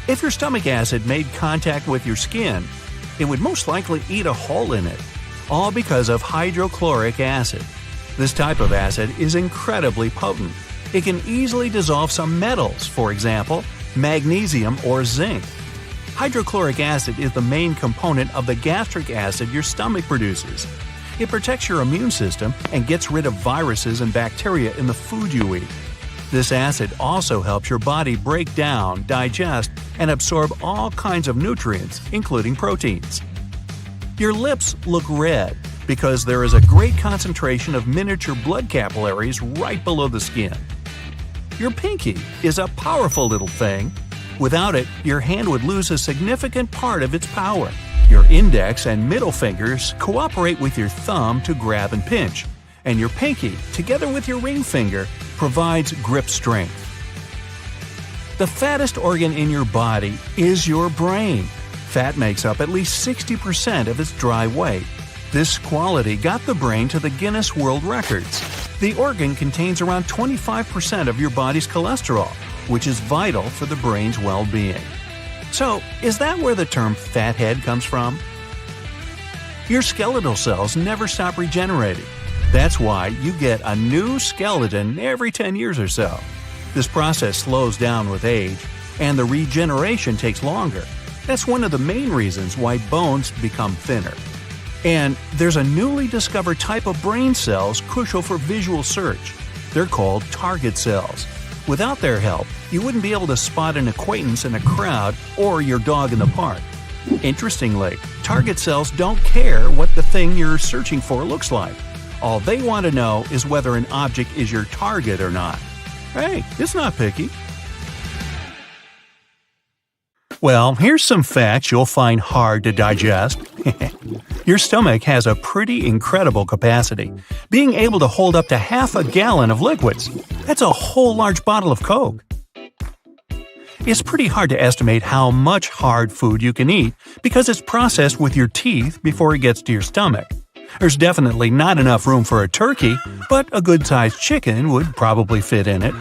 Speaker 1: If your stomach acid made contact with your skin, it would most likely eat a hole in it, all because of hydrochloric acid. This type of acid is incredibly potent. It can easily dissolve some metals, for example, magnesium or zinc. Hydrochloric acid is the main component of the gastric acid your stomach produces. It protects your immune system and gets rid of viruses and bacteria in the food you eat. This acid also helps your body break down, digest, and absorb all kinds of nutrients, including proteins. Your lips look red because there is a great concentration of miniature blood capillaries right below the skin. Your pinky is a powerful little thing. Without it, your hand would lose a significant part of its power. Your index and middle fingers cooperate with your thumb to grab and pinch, and your pinky, together with your ring finger, provides grip strength. The fattest organ in your body is your brain. Fat makes up at least 60% of its dry weight. This quality got the brain to the Guinness World Records. The organ contains around 25% of your body's cholesterol, which is vital for the brain's well-being. So, is that where the term fathead comes from? Your skeletal cells never stop regenerating. That's why you get a new skeleton every 10 years or so. This process slows down with age, and the regeneration takes longer. That's one of the main reasons why bones become thinner. And there's a newly discovered type of brain cells crucial for visual search. They're called target cells. Without their help, you wouldn't be able to spot an acquaintance in a crowd or your dog in the park. Interestingly, target cells don't care what the thing you're searching for looks like. All they want to know is whether an object is your target or not. Hey, it's not picky. Well, here's some facts you'll find hard to digest. Your stomach has a pretty incredible capacity, being able to hold up to half a gallon of liquids. That's a whole large bottle of Coke. It's pretty hard to estimate how much hard food you can eat because it's processed with your teeth before it gets to your stomach. There's definitely not enough room for a turkey, but a good-sized chicken would probably fit in it.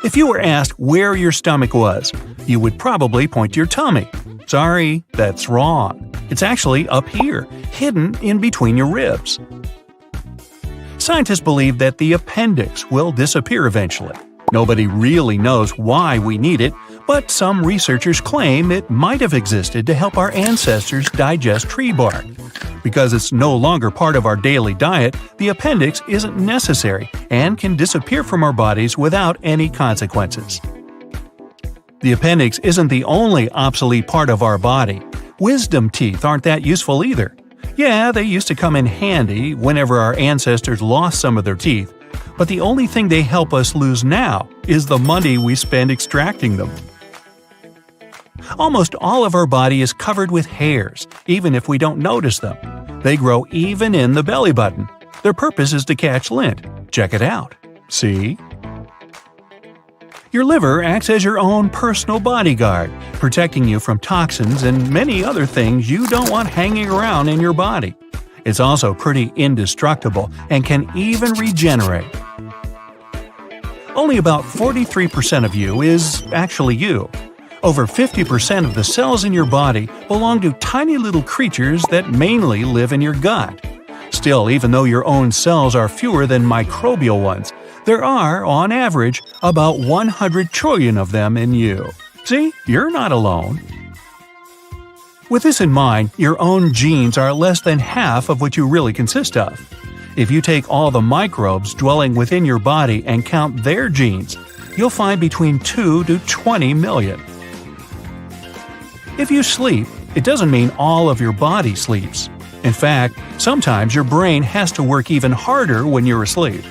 Speaker 1: If you were asked where your stomach was, you would probably point to your tummy. Sorry, that's wrong. It's actually up here, hidden in between your ribs. Scientists believe that the appendix will disappear eventually. Nobody really knows why we need it, but some researchers claim it might have existed to help our ancestors digest tree bark. Because it's no longer part of our daily diet, the appendix isn't necessary and can disappear from our bodies without any consequences. The appendix isn't the only obsolete part of our body. Wisdom teeth aren't that useful either. Yeah, they used to come in handy whenever our ancestors lost some of their teeth, but the only thing they help us lose now is the money we spend extracting them. Almost all of our body is covered with hairs, even if we don't notice them. They grow even in the belly button. Their purpose is to catch lint. Check it out. See? Your liver acts as your own personal bodyguard, protecting you from toxins and many other things you don't want hanging around in your body. It's also pretty indestructible and can even regenerate. Only about 43% of you is actually you. Over 50% of the cells in your body belong to tiny little creatures that mainly live in your gut. Still, even though your own cells are fewer than microbial ones, there are, on average, about 100 trillion of them in you. See, you're not alone. With this in mind, your own genes are less than half of what you really consist of. If you take all the microbes dwelling within your body and count their genes, you'll find between 2 to 20 million. If you sleep, it doesn't mean all of your body sleeps. In fact, sometimes your brain has to work even harder when you're asleep.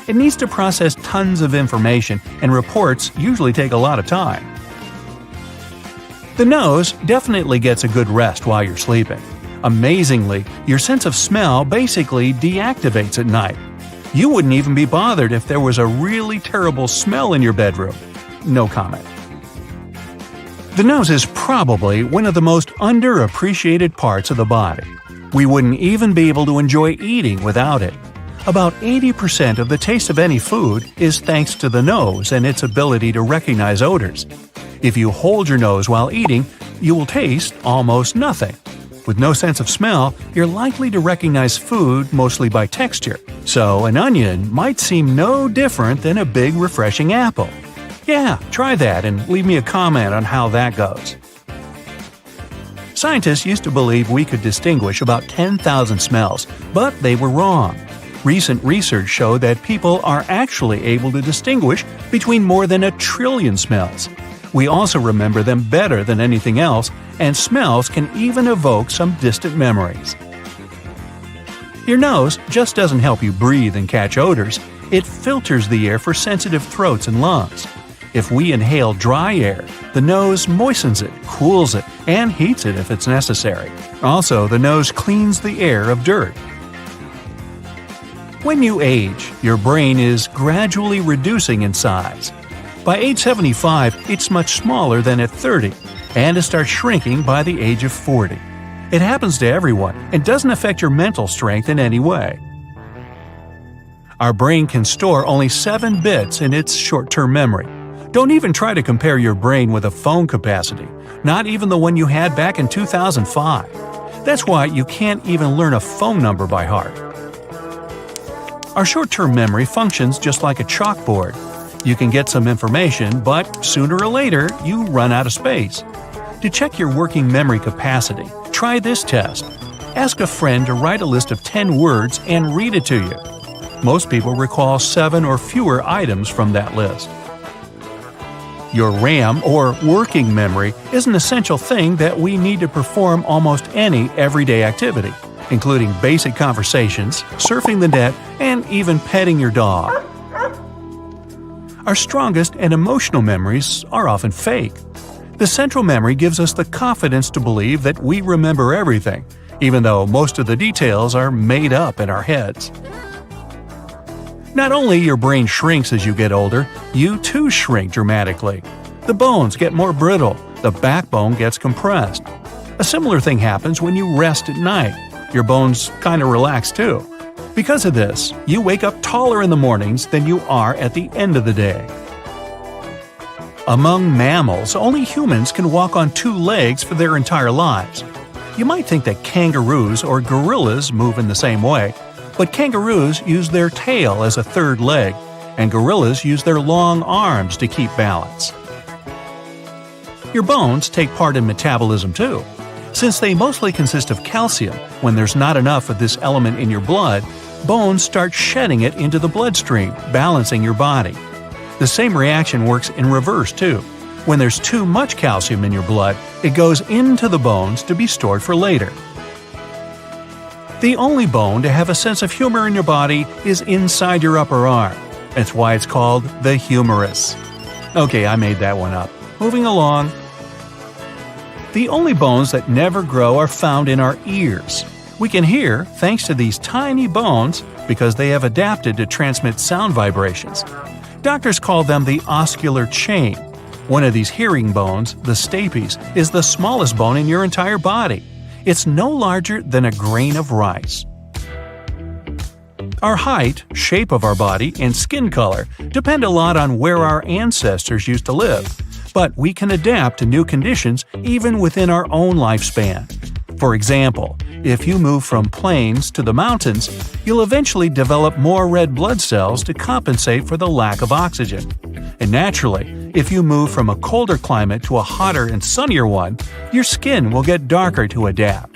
Speaker 1: It needs to process tons of information, and reports usually take a lot of time. The nose definitely gets a good rest while you're sleeping. Amazingly, your sense of smell basically deactivates at night. You wouldn't even be bothered if there was a really terrible smell in your bedroom. No comment. The nose is probably one of the most underappreciated parts of the body. We wouldn't even be able to enjoy eating without it. About 80% of the taste of any food is thanks to the nose and its ability to recognize odors. If you hold your nose while eating, you will taste almost nothing. With no sense of smell, you're likely to recognize food mostly by texture. So an onion might seem no different than a big refreshing apple. Yeah, try that and leave me a comment on how that goes. Scientists used to believe we could distinguish about 10,000 smells, but they were wrong. Recent research showed that people are actually able to distinguish between more than 1 trillion smells. We also remember them better than anything else, and smells can even evoke some distant memories. Your nose just doesn't help you breathe and catch odors, it filters the air for sensitive throats and lungs. If we inhale dry air, the nose moistens it, cools it, and heats it if it's necessary. Also, the nose cleans the air of dirt. When you age, your brain is gradually reducing in size. By age 75, it's much smaller than at 30, and it starts shrinking by the age of 40. It happens to everyone and doesn't affect your mental strength in any way. Our brain can store only 7 bits in its short-term memory. Don't even try to compare your brain with a phone capacity, not even the one you had back in 2005. That's why you can't even learn a phone number by heart. Our short-term memory functions just like a chalkboard. You can get some information, but sooner or later, you run out of space. To check your working memory capacity, try this test. Ask a friend to write a list of 10 words and read it to you. Most people recall 7 or fewer items from that list. Your RAM, or working memory, is an essential thing that we need to perform almost any everyday activity, including basic conversations, surfing the net, and even petting your dog. Our strongest and emotional memories are often fake. The central memory gives us the confidence to believe that we remember everything, even though most of the details are made up in our heads. Not only your brain shrinks as you get older, you too shrink dramatically. The bones get more brittle, the backbone gets compressed. A similar thing happens when you rest at night. Your bones kind of relax too. Because of this, you wake up taller in the mornings than you are at the end of the day. Among mammals, only humans can walk on 2 legs for their entire lives. You might think that kangaroos or gorillas move in the same way, but kangaroos use their tail as a third leg, and gorillas use their long arms to keep balance. Your bones take part in metabolism too. Since they mostly consist of calcium, when there's not enough of this element in your blood, bones start shedding it into the bloodstream, balancing your body. The same reaction works in reverse too. When there's too much calcium in your blood, it goes into the bones to be stored for later. The only bone to have a sense of humor in your body is inside your upper arm. That's why it's called the humerus. Okay, I made that one up. Moving along. The only bones that never grow are found in our ears. We can hear thanks to these tiny bones because they have adapted to transmit sound vibrations. Doctors call them the oscular chain. One of these hearing bones, the stapes, is the smallest bone in your entire body. It's no larger than a grain of rice. Our height, shape of our body, and skin color depend a lot on where our ancestors used to live, but we can adapt to new conditions even within our own lifespan. For example, if you move from plains to the mountains, you'll eventually develop more red blood cells to compensate for the lack of oxygen. And naturally, if you move from a colder climate to a hotter and sunnier one, your skin will get darker to adapt.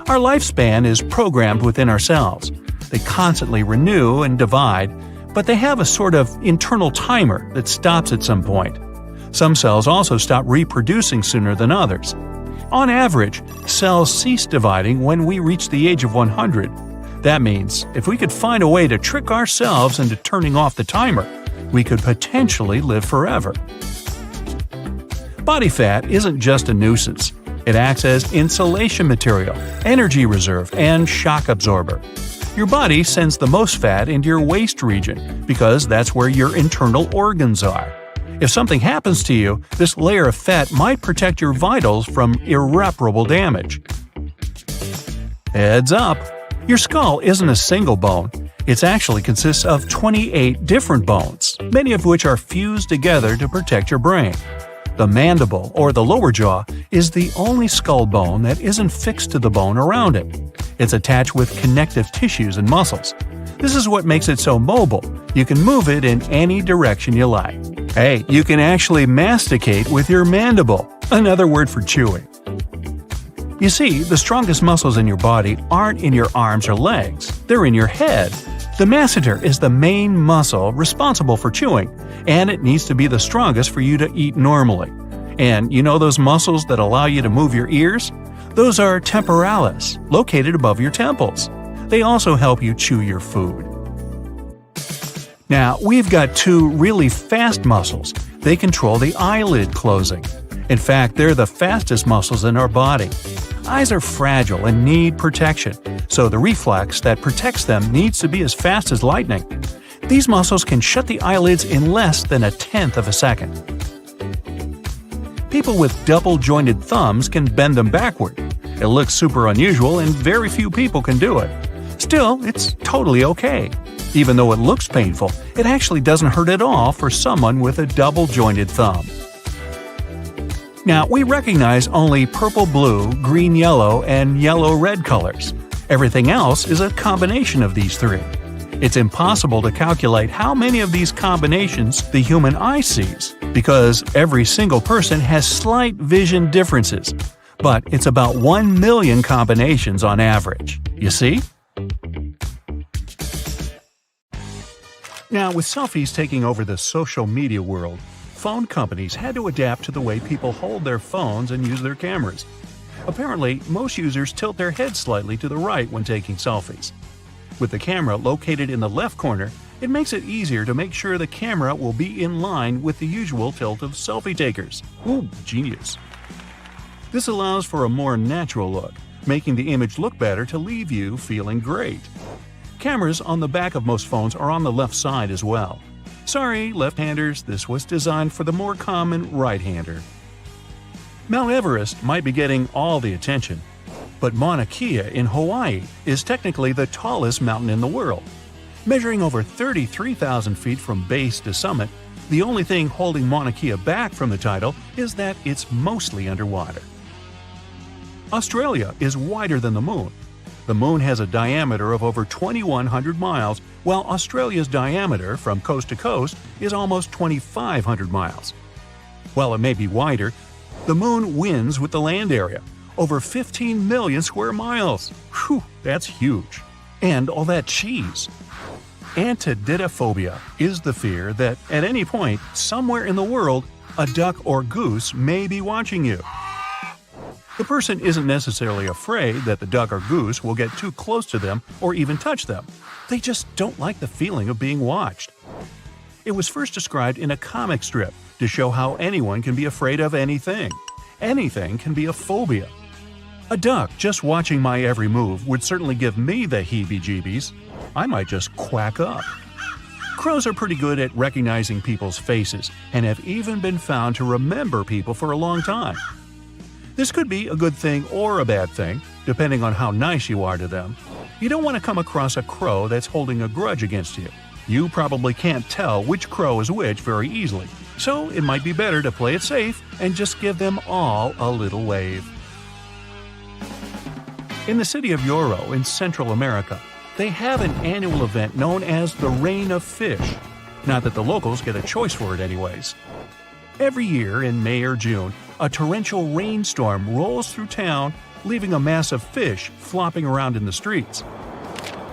Speaker 1: Our lifespan is programmed within our cells. They constantly renew and divide, but they have a sort of internal timer that stops at some point. Some cells also stop reproducing sooner than others. On average, cells cease dividing when we reach the age of 100. That means, if we could find a way to trick ourselves into turning off the timer, we could potentially live forever. Body fat isn't just a nuisance. It acts as insulation material, energy reserve, and shock absorber. Your body sends the most fat into your waist region because that's where your internal organs are. If something happens to you, this layer of fat might protect your vitals from irreparable damage. Heads up! Your skull isn't a single bone. It actually consists of 28 different bones, many of which are fused together to protect your brain. The mandible, or the lower jaw, is the only skull bone that isn't fixed to the bone around it. It's attached with connective tissues and muscles. This is what makes it so mobile. You can move it in any direction you like. Hey, you can actually masticate with your mandible, another word for chewing. You see, the strongest muscles in your body aren't in your arms or legs, they're in your head. The masseter is the main muscle responsible for chewing, and it needs to be the strongest for you to eat normally. And you know those muscles that allow you to move your ears? Those are temporalis, located above your temples. They also help you chew your food. Now, we've got two really fast muscles. They control the eyelid closing. In fact, they're the fastest muscles in our body. Eyes are fragile and need protection, so the reflex that protects them needs to be as fast as lightning. These muscles can shut the eyelids in less than a tenth of a second. People with double-jointed thumbs can bend them backward. It looks super unusual and very few people can do it. Still, it's totally okay. Even though it looks painful, it actually doesn't hurt at all for someone with a double-jointed thumb. Now, we recognize only purple-blue, green-yellow, and yellow-red colors. Everything else is a combination of these three. It's impossible to calculate how many of these combinations the human eye sees, because every single person has slight vision differences. But it's about 1 million combinations on average. You see? Now, with selfies taking over the social media world, phone companies had to adapt to the way people hold their phones and use their cameras. Apparently, most users tilt their heads slightly to the right when taking selfies. With the camera located in the left corner, it makes it easier to make sure the camera will be in line with the usual tilt of selfie takers. Ooh, genius. This allows for a more natural look, making the image look better to leave you feeling great. Cameras on the back of most phones are on the left side as well. Sorry, left-handers, this was designed for the more common right-hander. Mount Everest might be getting all the attention, but Mauna Kea in Hawaii is technically the tallest mountain in the world. Measuring over 33,000 feet from base to summit, the only thing holding Mauna Kea back from the title is that it's mostly underwater. Australia is wider than the Moon. The Moon has a diameter of over 2,100 miles, while Australia's diameter from coast to coast is almost 2,500 miles. While it may be wider, the Moon wins with the land area, over 15 million square miles. Whew, that's huge. And all that cheese. Antididophobia is the fear that at any point, somewhere in the world, a duck or goose may be watching you. The person isn't necessarily afraid that the duck or goose will get too close to them or even touch them. They just don't like the feeling of being watched. It was first described in a comic strip to show how anyone can be afraid of anything. Anything can be a phobia. A duck just watching my every move would certainly give me the heebie-jeebies. I might just quack up. Crows are pretty good at recognizing people's faces and have even been found to remember people for a long time. This could be a good thing or a bad thing, depending on how nice you are to them. You don't want to come across a crow that's holding a grudge against you. You probably can't tell which crow is which very easily, so it might be better to play it safe and just give them all a little wave. In the city of Yoro in Central America, they have an annual event known as the Rain of Fish. Not that the locals get a choice for it anyways. Every year in May or June, a torrential rainstorm rolls through town, leaving a mass of fish flopping around in the streets.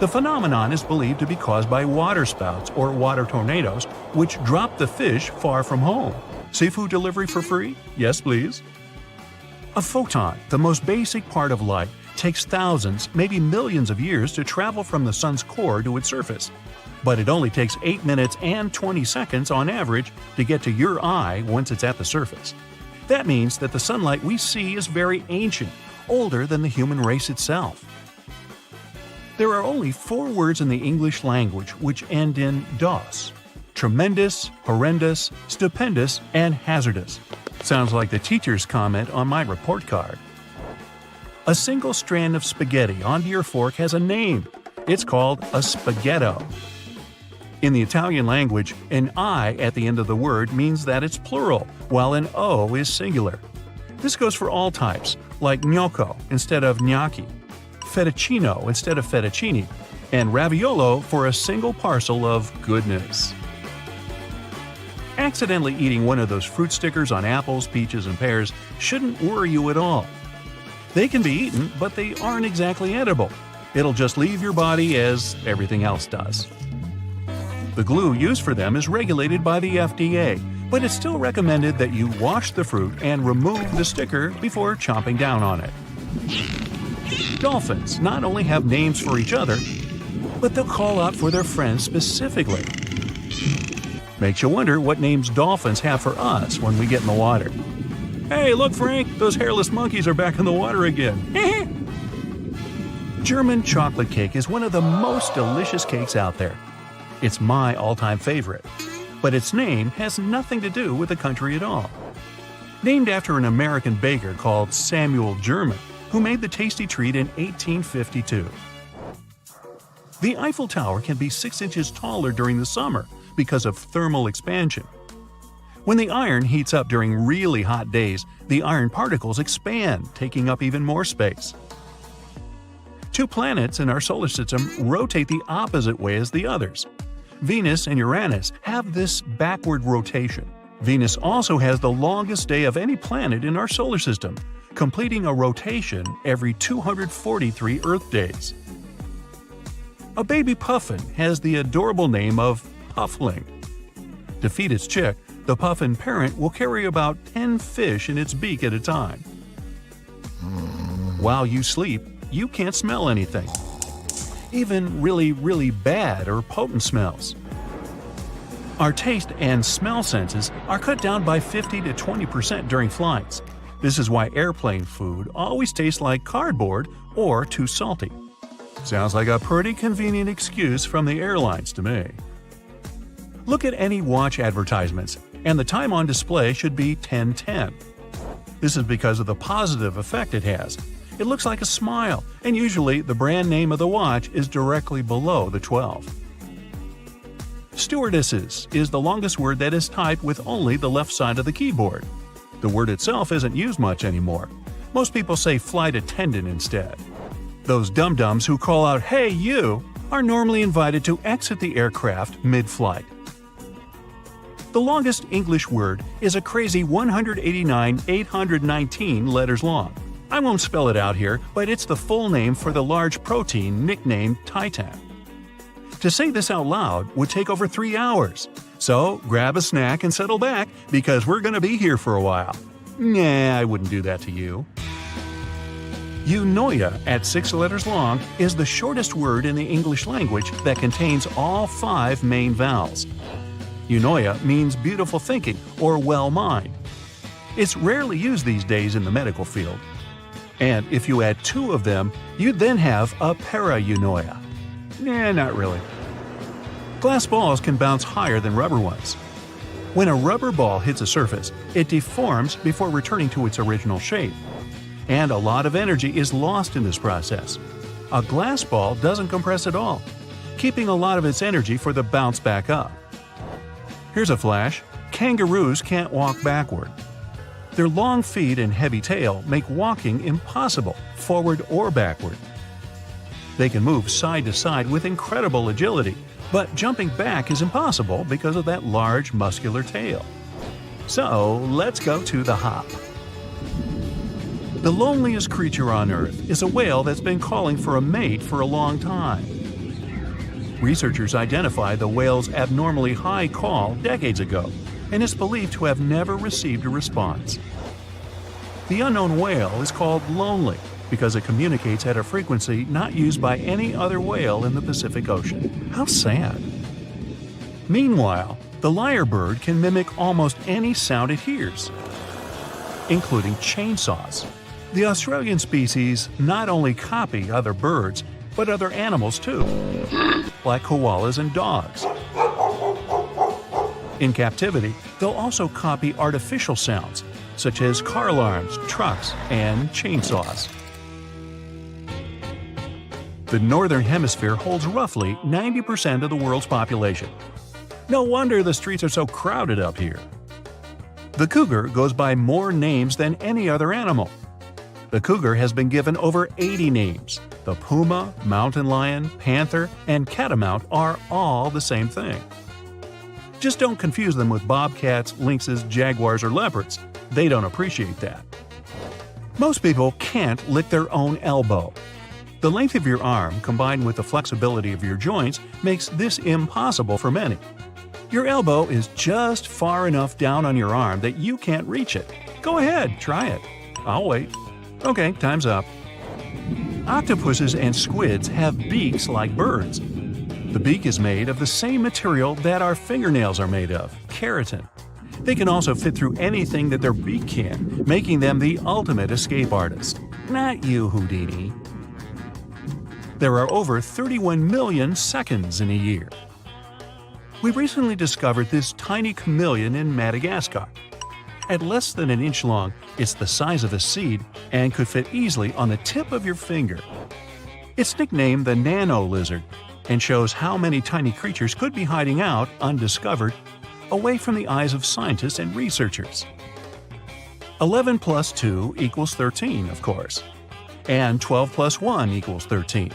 Speaker 1: The phenomenon is believed to be caused by waterspouts or water tornadoes, which drop the fish far from home. Seafood delivery for free? Yes, please. A photon, the most basic part of light, takes thousands, maybe millions of years to travel from the sun's core to its surface. But it only takes 8 minutes and 20 seconds on average to get to your eye once it's at the surface. That means that the sunlight we see is very ancient, older than the human race itself. There are only 4 words in the English language which end in "dos." Tremendous, horrendous, stupendous, and hazardous. Sounds like the teacher's comment on my report card. A single strand of spaghetti onto your fork has a name. It's called a spaghetto. In the Italian language, an I at the end of the word means that it's plural, while an O is singular. This goes for all types, like gnocco instead of gnocchi, fettuccino instead of fettuccine, and raviolo for a single parcel of goodness. Accidentally eating one of those fruit stickers on apples, peaches, and pears shouldn't worry you at all. They can be eaten, but they aren't exactly edible. It'll just leave your body as everything else does. The glue used for them is regulated by the FDA, but it's still recommended that you wash the fruit and remove the sticker before chomping down on it. Dolphins not only have names for each other, but they'll call out for their friends specifically. Makes you wonder what names dolphins have for us when we get in the water. Hey, look, Frank, those hairless monkeys are back in the water again. German chocolate cake is one of the most delicious cakes out there. It's my all-time favorite. But its name has nothing to do with the country at all. Named after an American baker called Samuel German, who made the tasty treat in 1852. The Eiffel Tower can be 6 inches taller during the summer because of thermal expansion. When the iron heats up during really hot days, the iron particles expand, taking up even more space. 2 planets in our solar system rotate the opposite way as the others. Venus and Uranus have this backward rotation. Venus also has the longest day of any planet in our solar system, completing a rotation every 243 Earth days. A baby puffin has the adorable name of Puffling. To feed its chick, the puffin parent will carry about 10 fish in its beak at a time. While you sleep, you can't smell anything, even really bad or potent smells. Our taste and smell senses are cut down by 50 to 20% during flights. This is why airplane food always tastes like cardboard or too salty. Sounds like a pretty convenient excuse from the airlines to me. Look at any watch advertisements, and the time on display should be 10:10. This is because of the positive effect it has. It looks like a smile, and usually the brand name of the watch is directly below the 12. Stewardesses is the longest word that is typed with only the left side of the keyboard. The word itself isn't used much anymore. Most people say flight attendant instead. Those dum-dums who call out, "Hey, you!" are normally invited to exit the aircraft mid-flight. The longest English word is a crazy 189,819 letters long. I won't spell it out here, but it's the full name for the large protein nicknamed Titan. To say this out loud would take over 3 hours. So grab a snack and settle back, because we're going to be here for a while. Nah, I wouldn't do that to you. Eunoia, at 6 letters long, is the shortest word in the English language that contains all 5 main vowels. Eunoia means beautiful thinking or well mind. It's rarely used these days in the medical field. And if you add 2 of them, you'd then have a para-eunoia. Nah, not really. Glass balls can bounce higher than rubber ones. When a rubber ball hits a surface, it deforms before returning to its original shape. And a lot of energy is lost in this process. A glass ball doesn't compress at all, keeping a lot of its energy for the bounce back up. Here's a flash. Kangaroos can't walk backward. Their long feet and heavy tail make walking impossible, forward or backward. They can move side to side with incredible agility, but jumping back is impossible because of that large muscular tail. So let's go to the hop. The loneliest creature on Earth is a whale that's been calling for a mate for a long time. Researchers identified the whale's abnormally high call decades ago, and is believed to have never received a response. The unknown whale is called lonely because it communicates at a frequency not used by any other whale in the Pacific Ocean. How sad. Meanwhile, the lyrebird can mimic almost any sound it hears, including chainsaws. The Australian species not only copy other birds, but other animals too, like koalas and dogs. In captivity, they'll also copy artificial sounds, such as car alarms, trucks, and chainsaws. The Northern Hemisphere holds roughly 90% of the world's population. No wonder the streets are so crowded up here. The cougar goes by more names than any other animal. The cougar has been given over 80 names. The puma, mountain lion, panther, and catamount are all the same thing. Just don't confuse them with bobcats, lynxes, jaguars, or leopards. They don't appreciate that. Most people can't lick their own elbow. The length of your arm, combined with the flexibility of your joints, makes this impossible for many. Your elbow is just far enough down on your arm that you can't reach it. Go ahead, try it. I'll wait. Okay, time's up. Octopuses and squids have beaks like birds. The beak is made of the same material that our fingernails are made of, keratin. They can also fit through anything that their beak can, making them the ultimate escape artist. Not you, Houdini. There are over 31 million seconds in a year. We recently discovered this tiny chameleon in Madagascar. At less than an inch long, it's the size of a seed and could fit easily on the tip of your finger. It's nicknamed the nano lizard and shows how many tiny creatures could be hiding out, undiscovered, away from the eyes of scientists and researchers. 11 plus 2 equals 13, of course. And 12 plus 1 equals 13.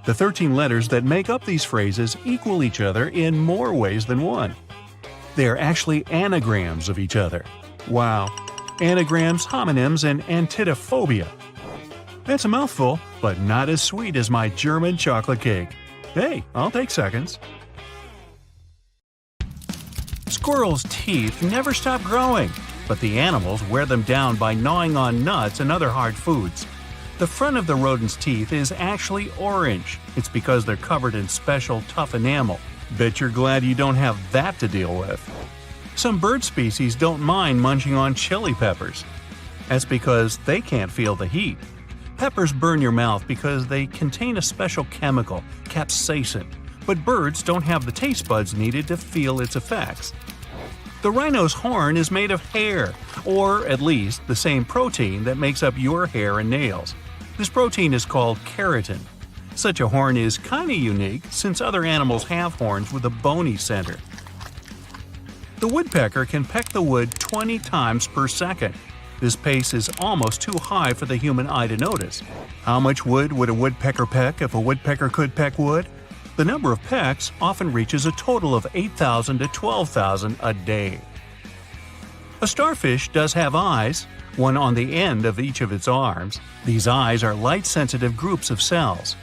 Speaker 1: The 13 letters that make up these phrases equal each other in more ways than one. They are actually anagrams of each other. Wow. Anagrams, homonyms, and antidophobia. That's a mouthful, but not as sweet as my German chocolate cake. Hey, I'll take seconds. Squirrels' teeth never stop growing, but the animals wear them down by gnawing on nuts and other hard foods. The front of the rodent's teeth is actually orange. It's because they're covered in special tough enamel. Bet you're glad you don't have that to deal with. Some bird species don't mind munching on chili peppers. That's because they can't feel the heat. Peppers burn your mouth because they contain a special chemical, capsaicin, but birds don't have the taste buds needed to feel its effects. The rhino's horn is made of hair, or at least the same protein that makes up your hair and nails. This protein is called keratin. Such a horn is kinda unique since other animals have horns with a bony center. The woodpecker can peck the wood 20 times per second. This pace is almost too high for the human eye to notice. How much wood would a woodpecker peck if a woodpecker could peck wood? The number of pecks often reaches a total of 8,000 to 12,000 a day. A starfish does have eyes, one on the end of each of its arms. These eyes are light-sensitive groups of cells.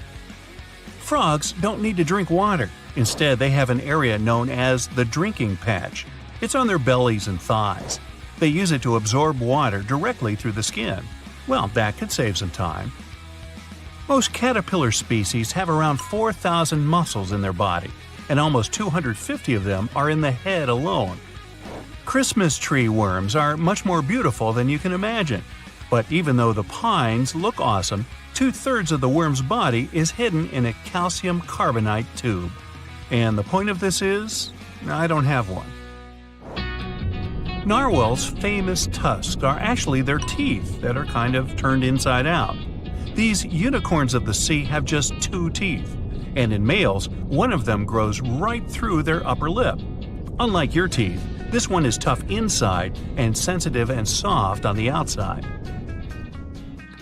Speaker 1: Frogs don't need to drink water. Instead, they have an area known as the drinking patch. It's on their bellies and thighs. They use it to absorb water directly through the skin. Well, that could save some time. Most caterpillar species have around 4,000 muscles in their body, and almost 250 of them are in the head alone. Christmas tree worms are much more beautiful than you can imagine. But even though the pines look awesome, 2/3 of the worm's body is hidden in a calcium carbonate tube. And the point of this is, I don't have one. Narwhals' famous tusks are actually their teeth that are kind of turned inside out. These unicorns of the sea have just 2 teeth, and in males, one of them grows right through their upper lip. Unlike your teeth, this one is tough inside and sensitive and soft on the outside.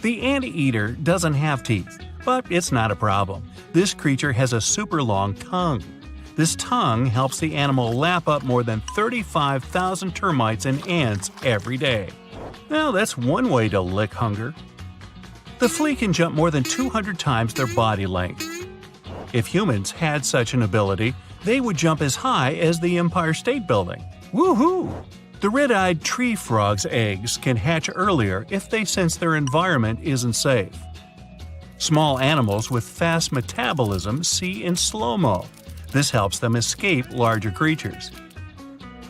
Speaker 1: The anteater doesn't have teeth, but it's not a problem. This creature has a super long tongue. This tongue helps the animal lap up more than 35,000 termites and ants every day. Well, that's one way to lick hunger. The flea can jump more than 200 times their body length. If humans had such an ability, they would jump as high as the Empire State Building. Woohoo! The red-eyed tree frog's eggs can hatch earlier if they sense their environment isn't safe. Small animals with fast metabolism see in slow-mo. This helps them escape larger creatures.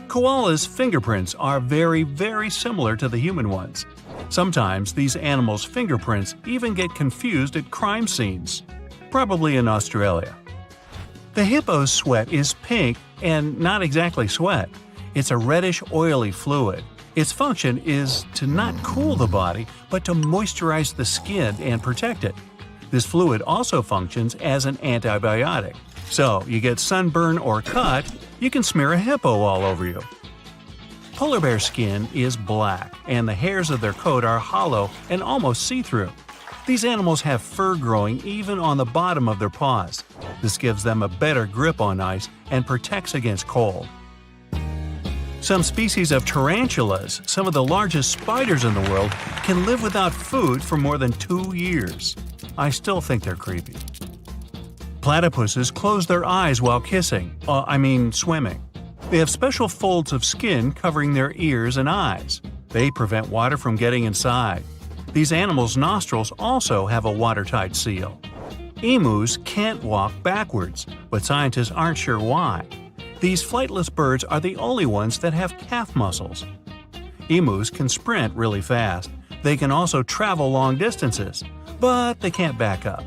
Speaker 1: Koalas' fingerprints are very, very similar to the human ones. Sometimes these animals' fingerprints even get confused at crime scenes, probably in Australia. The hippo's sweat is pink and not exactly sweat. It's a reddish, oily fluid. Its function is to not cool the body, but to moisturize the skin and protect it. This fluid also functions as an antibiotic. So, you get sunburn or cut, you can smear a hippo all over you. Polar bear skin is black, and the hairs of their coat are hollow and almost see-through. These animals have fur growing even on the bottom of their paws. This gives them a better grip on ice and protects against cold. Some species of tarantulas, some of the largest spiders in the world, can live without food for more than 2 years. I still think they're creepy. Platypuses close their eyes while swimming. They have special folds of skin covering their ears and eyes. They prevent water from getting inside. These animals' nostrils also have a watertight seal. Emus can't walk backwards, but scientists aren't sure why. These flightless birds are the only ones that have calf muscles. Emus can sprint really fast. They can also travel long distances, but they can't back up.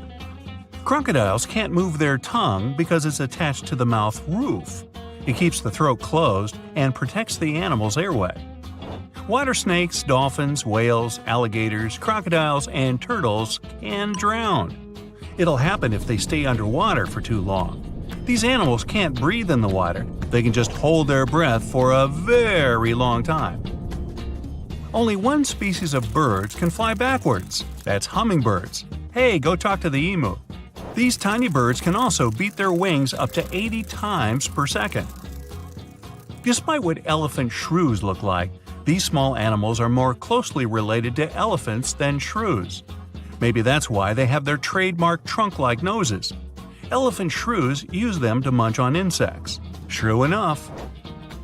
Speaker 1: Crocodiles can't move their tongue because it's attached to the mouth roof. It keeps the throat closed and protects the animal's airway. Water snakes, dolphins, whales, alligators, crocodiles, and turtles can drown. It'll happen if they stay underwater for too long. These animals can't breathe in the water. They can just hold their breath for a very long time. Only one species of birds can fly backwards. That's hummingbirds. Hey, go talk to the emu. These tiny birds can also beat their wings up to 80 times per second. Despite what elephant shrews look like, these small animals are more closely related to elephants than shrews. Maybe that's why they have their trademark trunk-like noses. Elephant shrews use them to munch on insects. True enough.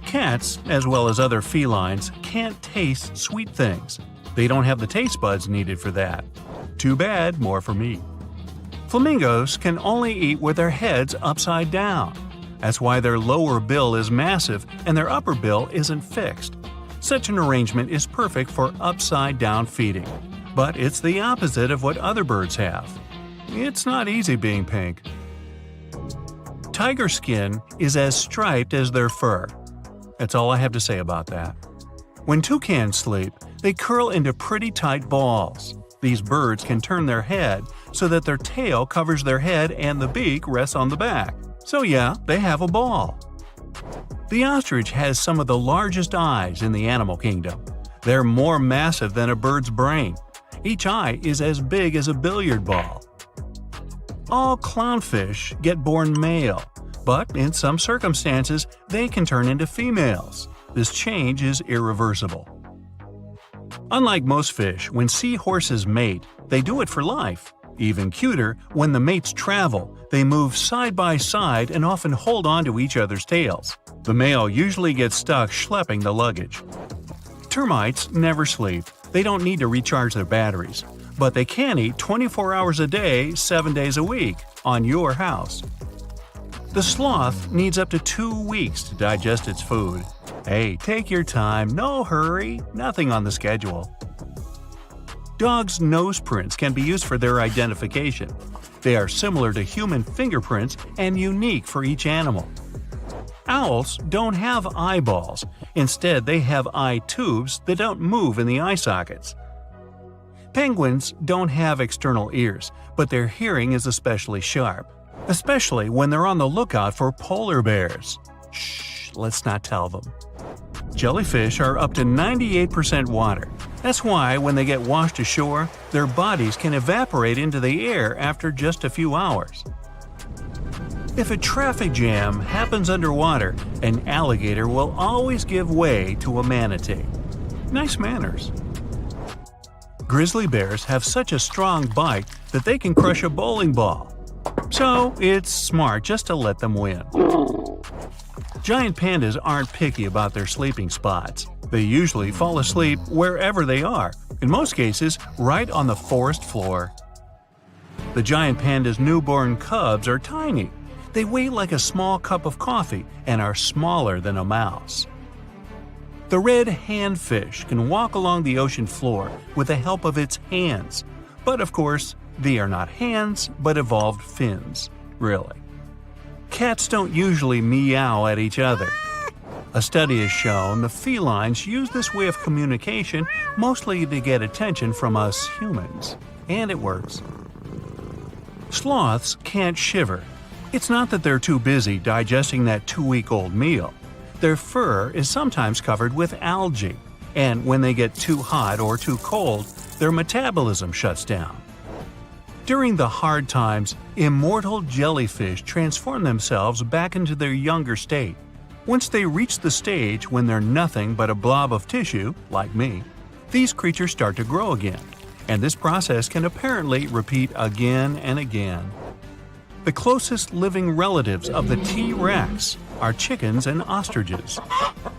Speaker 1: Cats, as well as other felines, can't taste sweet things. They don't have the taste buds needed for that. Too bad, more for me. Flamingos can only eat with their heads upside down. That's why their lower bill is massive and their upper bill isn't fixed. Such an arrangement is perfect for upside-down feeding. But it's the opposite of what other birds have. It's not easy being pink. Tiger skin is as striped as their fur. That's all I have to say about that. When toucans sleep, they curl into pretty tight balls. These birds can turn their head so that their tail covers their head and the beak rests on the back. So yeah, they have a ball. The ostrich has some of the largest eyes in the animal kingdom. They're more massive than a bird's brain. Each eye is as big as a billiard ball. All clownfish get born male, but in some circumstances they can turn into females. This change is irreversible. Unlike most fish, when seahorses mate, they do it for life. Even cuter, when the mates travel, they move side by side and often hold on to each other's tails. The male usually gets stuck schlepping the luggage. Termites never sleep. They don't need to recharge their batteries. But they can eat 24 hours a day, 7 days a week, on your house. The sloth needs up to 2 weeks to digest its food. Hey, take your time, no hurry, nothing on the schedule. Dogs' nose prints can be used for their identification. They are similar to human fingerprints and unique for each animal. Owls don't have eyeballs. Instead, they have eye tubes that don't move in the eye sockets. Penguins don't have external ears, but their hearing is especially sharp, especially when they're on the lookout for polar bears. Shh, let's not tell them. Jellyfish are up to 98% water. That's why when they get washed ashore, their bodies can evaporate into the air after just a few hours. If a traffic jam happens underwater, an alligator will always give way to a manatee. Nice manners. Grizzly bears have such a strong bite that they can crush a bowling ball. So it's smart just to let them win. Giant pandas aren't picky about their sleeping spots. They usually fall asleep wherever they are, in most cases right on the forest floor. The giant panda's newborn cubs are tiny. They weigh like a small cup of coffee and are smaller than a mouse. The red handfish can walk along the ocean floor with the help of its hands. But of course, they are not hands, but evolved fins. Really. Cats don't usually meow at each other. A study has shown the felines use this way of communication mostly to get attention from us humans. And it works. Sloths can't shiver. It's not that they're too busy digesting that 2-week-old meal. Their fur is sometimes covered with algae, and when they get too hot or too cold, their metabolism shuts down. During the hard times, immortal jellyfish transform themselves back into their younger state. Once they reach the stage when they're nothing but a blob of tissue, like me, these creatures start to grow again, and this process can apparently repeat again and again. The closest living relatives of the T-Rex are chickens and ostriches.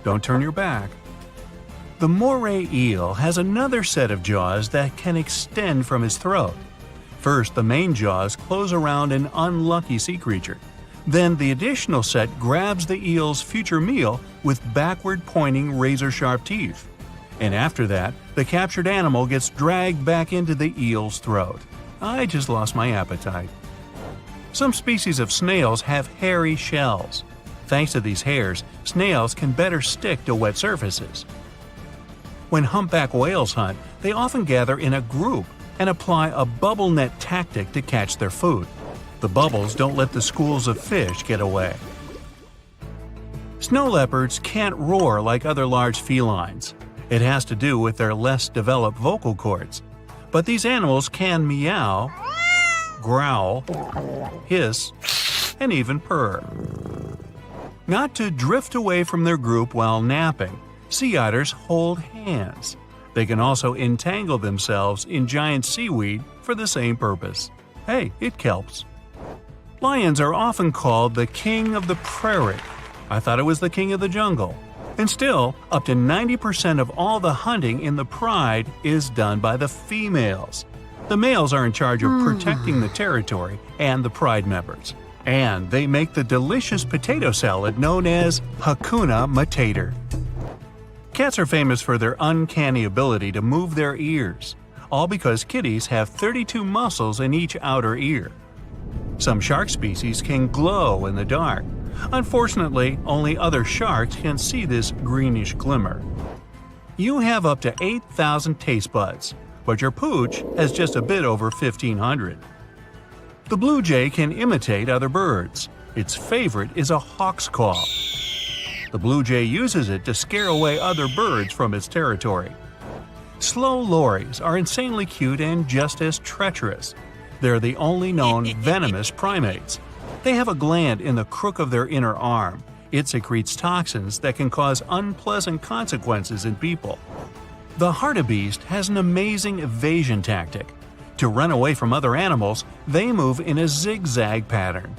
Speaker 1: Don't turn your back. The moray eel has another set of jaws that can extend from his throat. First, the main jaws close around an unlucky sea creature. Then the additional set grabs the eel's future meal with backward-pointing razor-sharp teeth. And after that, the captured animal gets dragged back into the eel's throat. I just lost my appetite. Some species of snails have hairy shells. Thanks to these hairs, snails can better stick to wet surfaces. When humpback whales hunt, they often gather in a group and apply a bubble net tactic to catch their food. The bubbles don't let the schools of fish get away. Snow leopards can't roar like other large felines. It has to do with their less developed vocal cords. But these animals can meow, growl, hiss, and even purr. Not to drift away from their group while napping, sea otters hold hands. They can also entangle themselves in giant seaweed for the same purpose. Hey, it kelps. Lions are often called the king of the prairie. I thought it was the king of the jungle. And still, up to 90% of all the hunting in the pride is done by the females. The males are in charge of protecting the territory and the pride members. And they make the delicious potato salad known as Hakuna Matata. Cats are famous for their uncanny ability to move their ears, all because kitties have 32 muscles in each outer ear. Some shark species can glow in the dark. Unfortunately, only other sharks can see this greenish glimmer. You have up to 8,000 taste buds, but your pooch has just a bit over 1,500. The blue jay can imitate other birds. Its favorite is a hawk's call. The blue jay uses it to scare away other birds from its territory. Slow lories are insanely cute and just as treacherous. They're the only known venomous primates. They have a gland in the crook of their inner arm. It secretes toxins that can cause unpleasant consequences in people. The hartebeest has an amazing evasion tactic. To run away from other animals, they move in a zigzag pattern.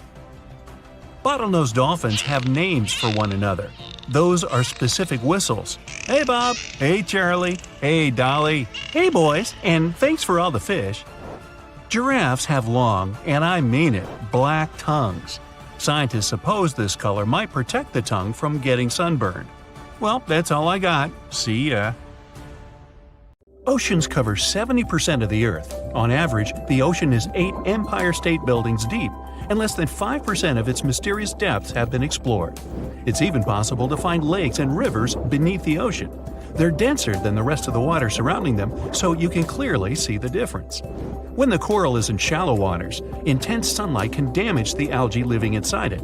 Speaker 1: Bottlenose dolphins have names for one another. Those are specific whistles. Hey Bob, hey Charlie, hey Dolly, hey boys, and thanks for all the fish. Giraffes have long, and I mean it, black tongues. Scientists suppose this color might protect the tongue from getting sunburned. Well, that's all I got. See ya. Oceans cover 70% of the Earth. On average, the ocean is 8 Empire State Buildings deep, and less than 5% of its mysterious depths have been explored. It's even possible to find lakes and rivers beneath the ocean. They're denser than the rest of the water surrounding them, so you can clearly see the difference. When the coral is in shallow waters, intense sunlight can damage the algae living inside it.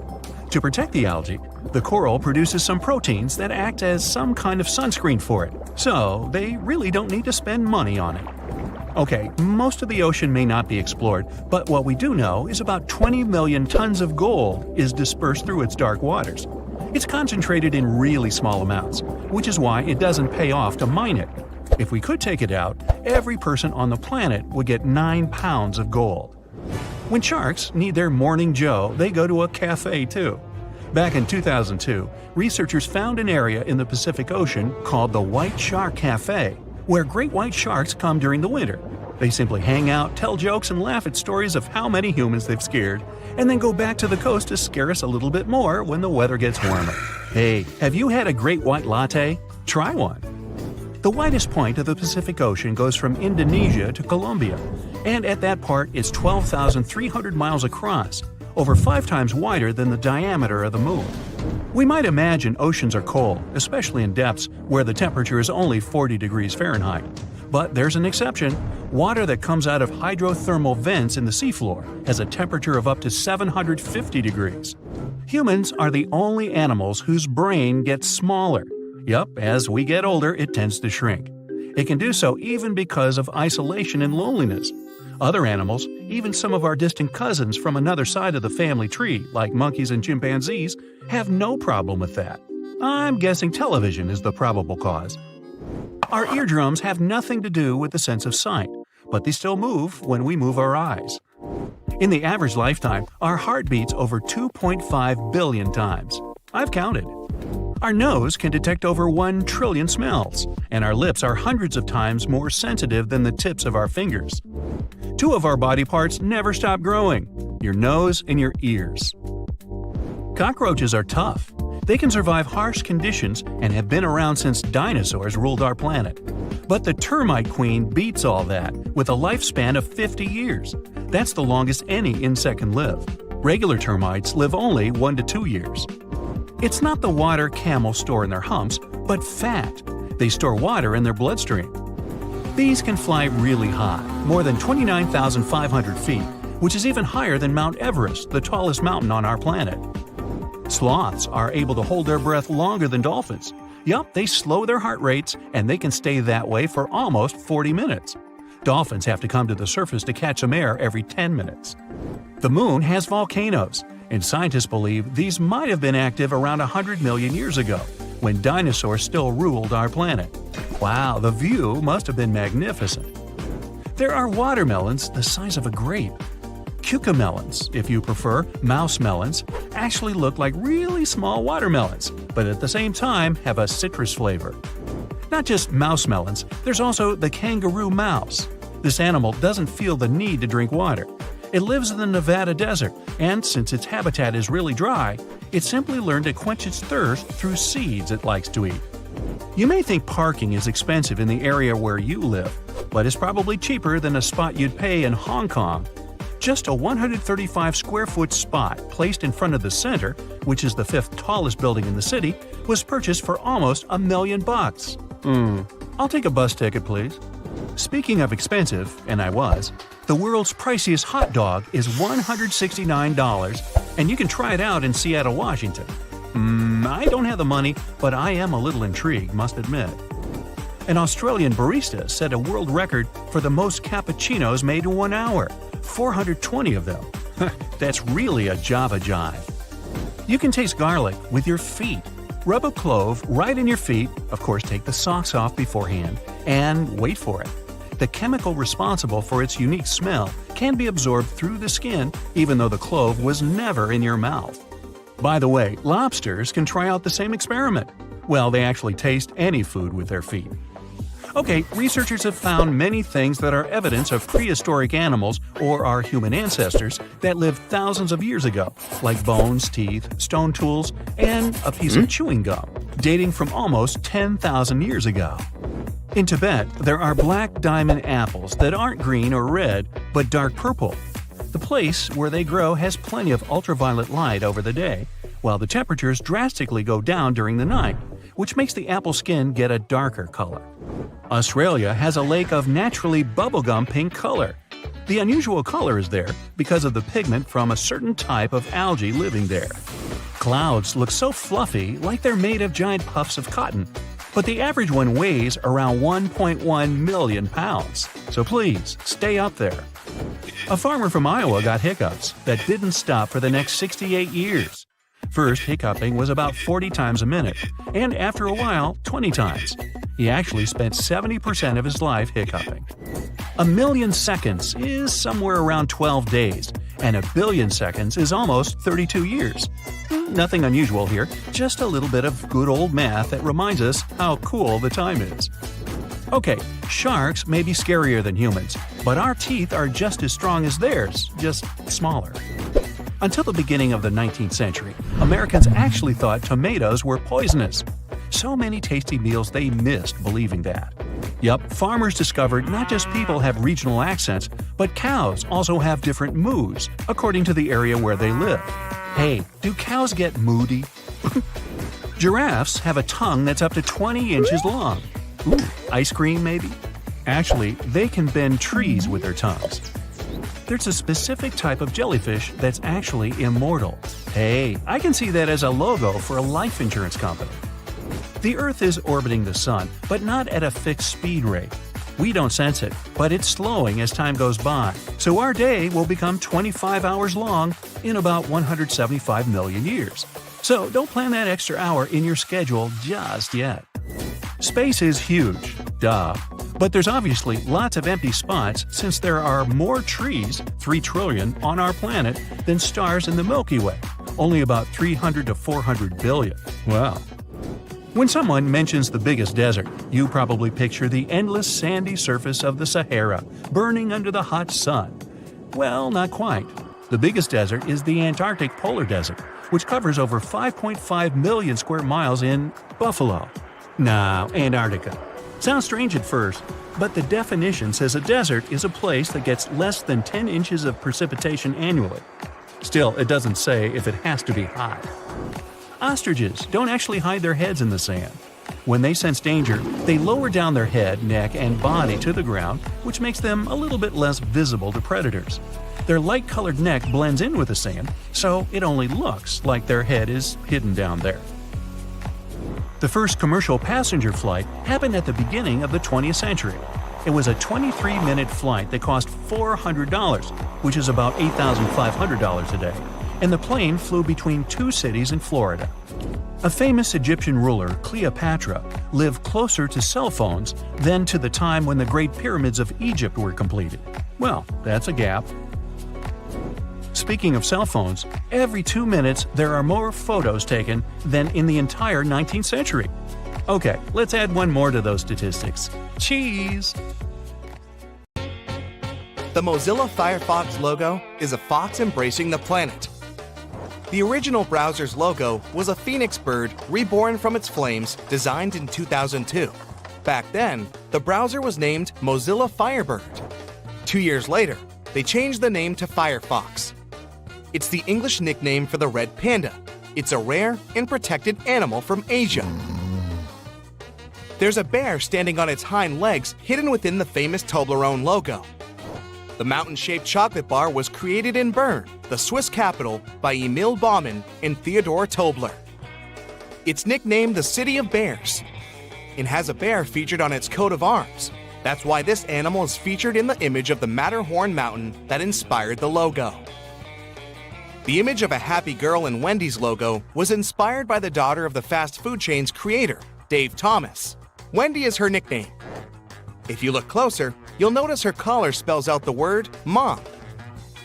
Speaker 1: To protect the algae, the coral produces some proteins that act as some kind of sunscreen for it, so they really don't need to spend money on it. Okay, most of the ocean may not be explored, but what we do know is about 20 million tons of gold is dispersed through its dark waters. It's concentrated in really small amounts, which is why it doesn't pay off to mine it. If we could take it out, every person on the planet would get 9 pounds of gold. When sharks need their morning joe, they go to a cafe too. Back in 2002, researchers found an area in the Pacific Ocean called the White Shark Cafe, where great white sharks come during the winter. They simply hang out, tell jokes, and laugh at stories of how many humans they've scared, and then go back to the coast to scare us a little bit more when the weather gets warmer. Hey, have you had a great white latte? Try one. The widest point of the Pacific Ocean goes from Indonesia to Colombia, and at that part it's 12,300 miles across, over 5 times wider than the diameter of the moon. We might imagine oceans are cold, especially in depths where the temperature is only 40 degrees Fahrenheit. But there's an exception. Water that comes out of hydrothermal vents in the seafloor has a temperature of up to 750 degrees. Humans are the only animals whose brain gets smaller. Yup, as we get older, it tends to shrink. It can do so even because of isolation and loneliness. Other animals, even some of our distant cousins from another side of the family tree, like monkeys and chimpanzees, have no problem with that. I'm guessing television is the probable cause. Our eardrums have nothing to do with the sense of sight, but they still move when we move our eyes. In the average lifetime, our heart beats over 2.5 billion times. I've counted. Our nose can detect over 1 trillion smells, and our lips are hundreds of times more sensitive than the tips of our fingers. Two of our body parts never stop growing: your nose and your ears. Cockroaches are tough. They can survive harsh conditions and have been around since dinosaurs ruled our planet. But the termite queen beats all that, with a lifespan of 50 years. That's the longest any insect can live. Regular termites live only 1 to 2 years. It's not the water camels store in their humps, but fat. They store water in their bloodstream. Bees can fly really high, more than 29,500 feet, which is even higher than Mount Everest, the tallest mountain on our planet. Sloths are able to hold their breath longer than dolphins. Yup, they slow their heart rates, and they can stay that way for almost 40 minutes. Dolphins have to come to the surface to catch some air every 10 minutes. The moon has volcanoes, and scientists believe these might have been active around 100 million years ago, when dinosaurs still ruled our planet. Wow, the view must have been magnificent. There are watermelons the size of a grape. Cucamelons, if you prefer, mouse melons, actually look like really small watermelons, but at the same time have a citrus flavor. Not just mouse melons, there's also the kangaroo mouse. This animal doesn't feel the need to drink water. It lives in the Nevada desert, and since its habitat is really dry, it simply learned to quench its thirst through seeds it likes to eat. You may think parking is expensive in the area where you live, but it's probably cheaper than a spot you'd pay in Hong Kong. Just a 135 square foot spot placed in front of the center, which is the 5th tallest building in the city, was purchased for almost $1 million. I'll take a bus ticket, please. Speaking of expensive, and I was, the world's priciest hot dog is $169, and you can try it out in Seattle, Washington. I don't have the money, but I am a little intrigued, must admit. An Australian barista set a world record for the most cappuccinos made in 1 hour. 420 of them. That's really a Java jive. You can taste garlic with your feet. Rub a clove right in your feet, of course take the socks off beforehand, and wait for it. The chemical responsible for its unique smell can be absorbed through the skin, even though the clove was never in your mouth. By the way, lobsters can try out the same experiment. Well, they actually taste any food with their feet. Okay, researchers have found many things that are evidence of prehistoric animals or our human ancestors that lived thousands of years ago, like bones, teeth, stone tools, and a piece of chewing gum, dating from almost 10,000 years ago. In Tibet, there are black diamond apples that aren't green or red, but dark purple. The place where they grow has plenty of ultraviolet light over the day, while the temperatures drastically go down during the night, which makes the apple skin get a darker color. Australia has a lake of naturally bubblegum pink color. The unusual color is there because of the pigment from a certain type of algae living there. Clouds look so fluffy, like they're made of giant puffs of cotton, but the average one weighs around 1.1 million pounds, so please stay up there. A farmer from Iowa got hiccups that didn't stop for the next 68 years. First, hiccuping was about 40 times a minute, and after a while, 20 times. He actually spent 70% of his life hiccuping. 1 million seconds is somewhere around 12 days, and 1 billion seconds is almost 32 years. Nothing unusual here, just a little bit of good old math that reminds us how cool the time is. Okay, sharks may be scarier than humans, but our teeth are just as strong as theirs, just smaller. Until the beginning of the 19th century, Americans actually thought tomatoes were poisonous. So many tasty meals they missed believing that. Yup, farmers discovered not just people have regional accents, but cows also have different moods, according to the area where they live. Hey, do cows get moody? Giraffes have a tongue that's up to 20 inches long. Ooh, ice cream maybe? Actually, they can bend trees with their tongues. There's a specific type of jellyfish that's actually immortal. Hey, I can see that as a logo for a life insurance company. The Earth is orbiting the Sun, but not at a fixed speed rate. We don't sense it, but it's slowing as time goes by, so our day will become 25 hours long in about 175 million years. So don't plan that extra hour in your schedule just yet. Space is huge, duh. But there's obviously lots of empty spots since there are more trees, 3 trillion, on our planet than stars in the Milky Way, only about 300 to 400 billion. Wow. When someone mentions the biggest desert, you probably picture the endless sandy surface of the Sahara, burning under the hot sun. Well, not quite. The biggest desert is the Antarctic Polar Desert, which covers over 5.5 million square miles in Buffalo. Nah, Antarctica. Sounds strange at first, but the definition says a desert is a place that gets less than 10 inches of precipitation annually. Still, it doesn't say if it has to be hot. Ostriches don't actually hide their heads in the sand. When they sense danger, they lower down their head, neck, and body to the ground, which makes them a little bit less visible to predators. Their light-colored neck blends in with the sand, so it only looks like their head is hidden down there. The first commercial passenger flight happened at the beginning of the 20th century. It was a 23-minute flight that cost $400, which is about $8,500 today, and the plane flew between two cities in Florida. A famous Egyptian ruler, Cleopatra, lived closer to cell phones than to the time when the Great Pyramids of Egypt were completed. Well, that's a gap. Speaking of cell phones, every 2 minutes there are more photos taken than in the entire 19th century. Okay, let's add one more to those statistics. Cheese!
Speaker 3: The Mozilla Firefox logo is a fox embracing the planet. The original browser's logo was a phoenix bird reborn from its flames, designed in 2002. Back then, the browser was named Mozilla Firebird. 2 years later, they changed the name to Firefox. It's the English nickname for the red panda. It's a rare and protected animal from Asia. There's a bear standing on its hind legs hidden within the famous Toblerone logo. The mountain-shaped chocolate bar was created in Bern, the Swiss capital, by Emil Baumann and Theodor Tobler. It's nicknamed the City of Bears. It has a bear featured on its coat of arms. That's why this animal is featured in the image of the Matterhorn mountain that inspired the logo. The image of a happy girl in Wendy's logo was inspired by the daughter of the fast food chain's creator, Dave Thomas. Wendy is her nickname. If you look closer, you'll notice her collar spells out the word Mom.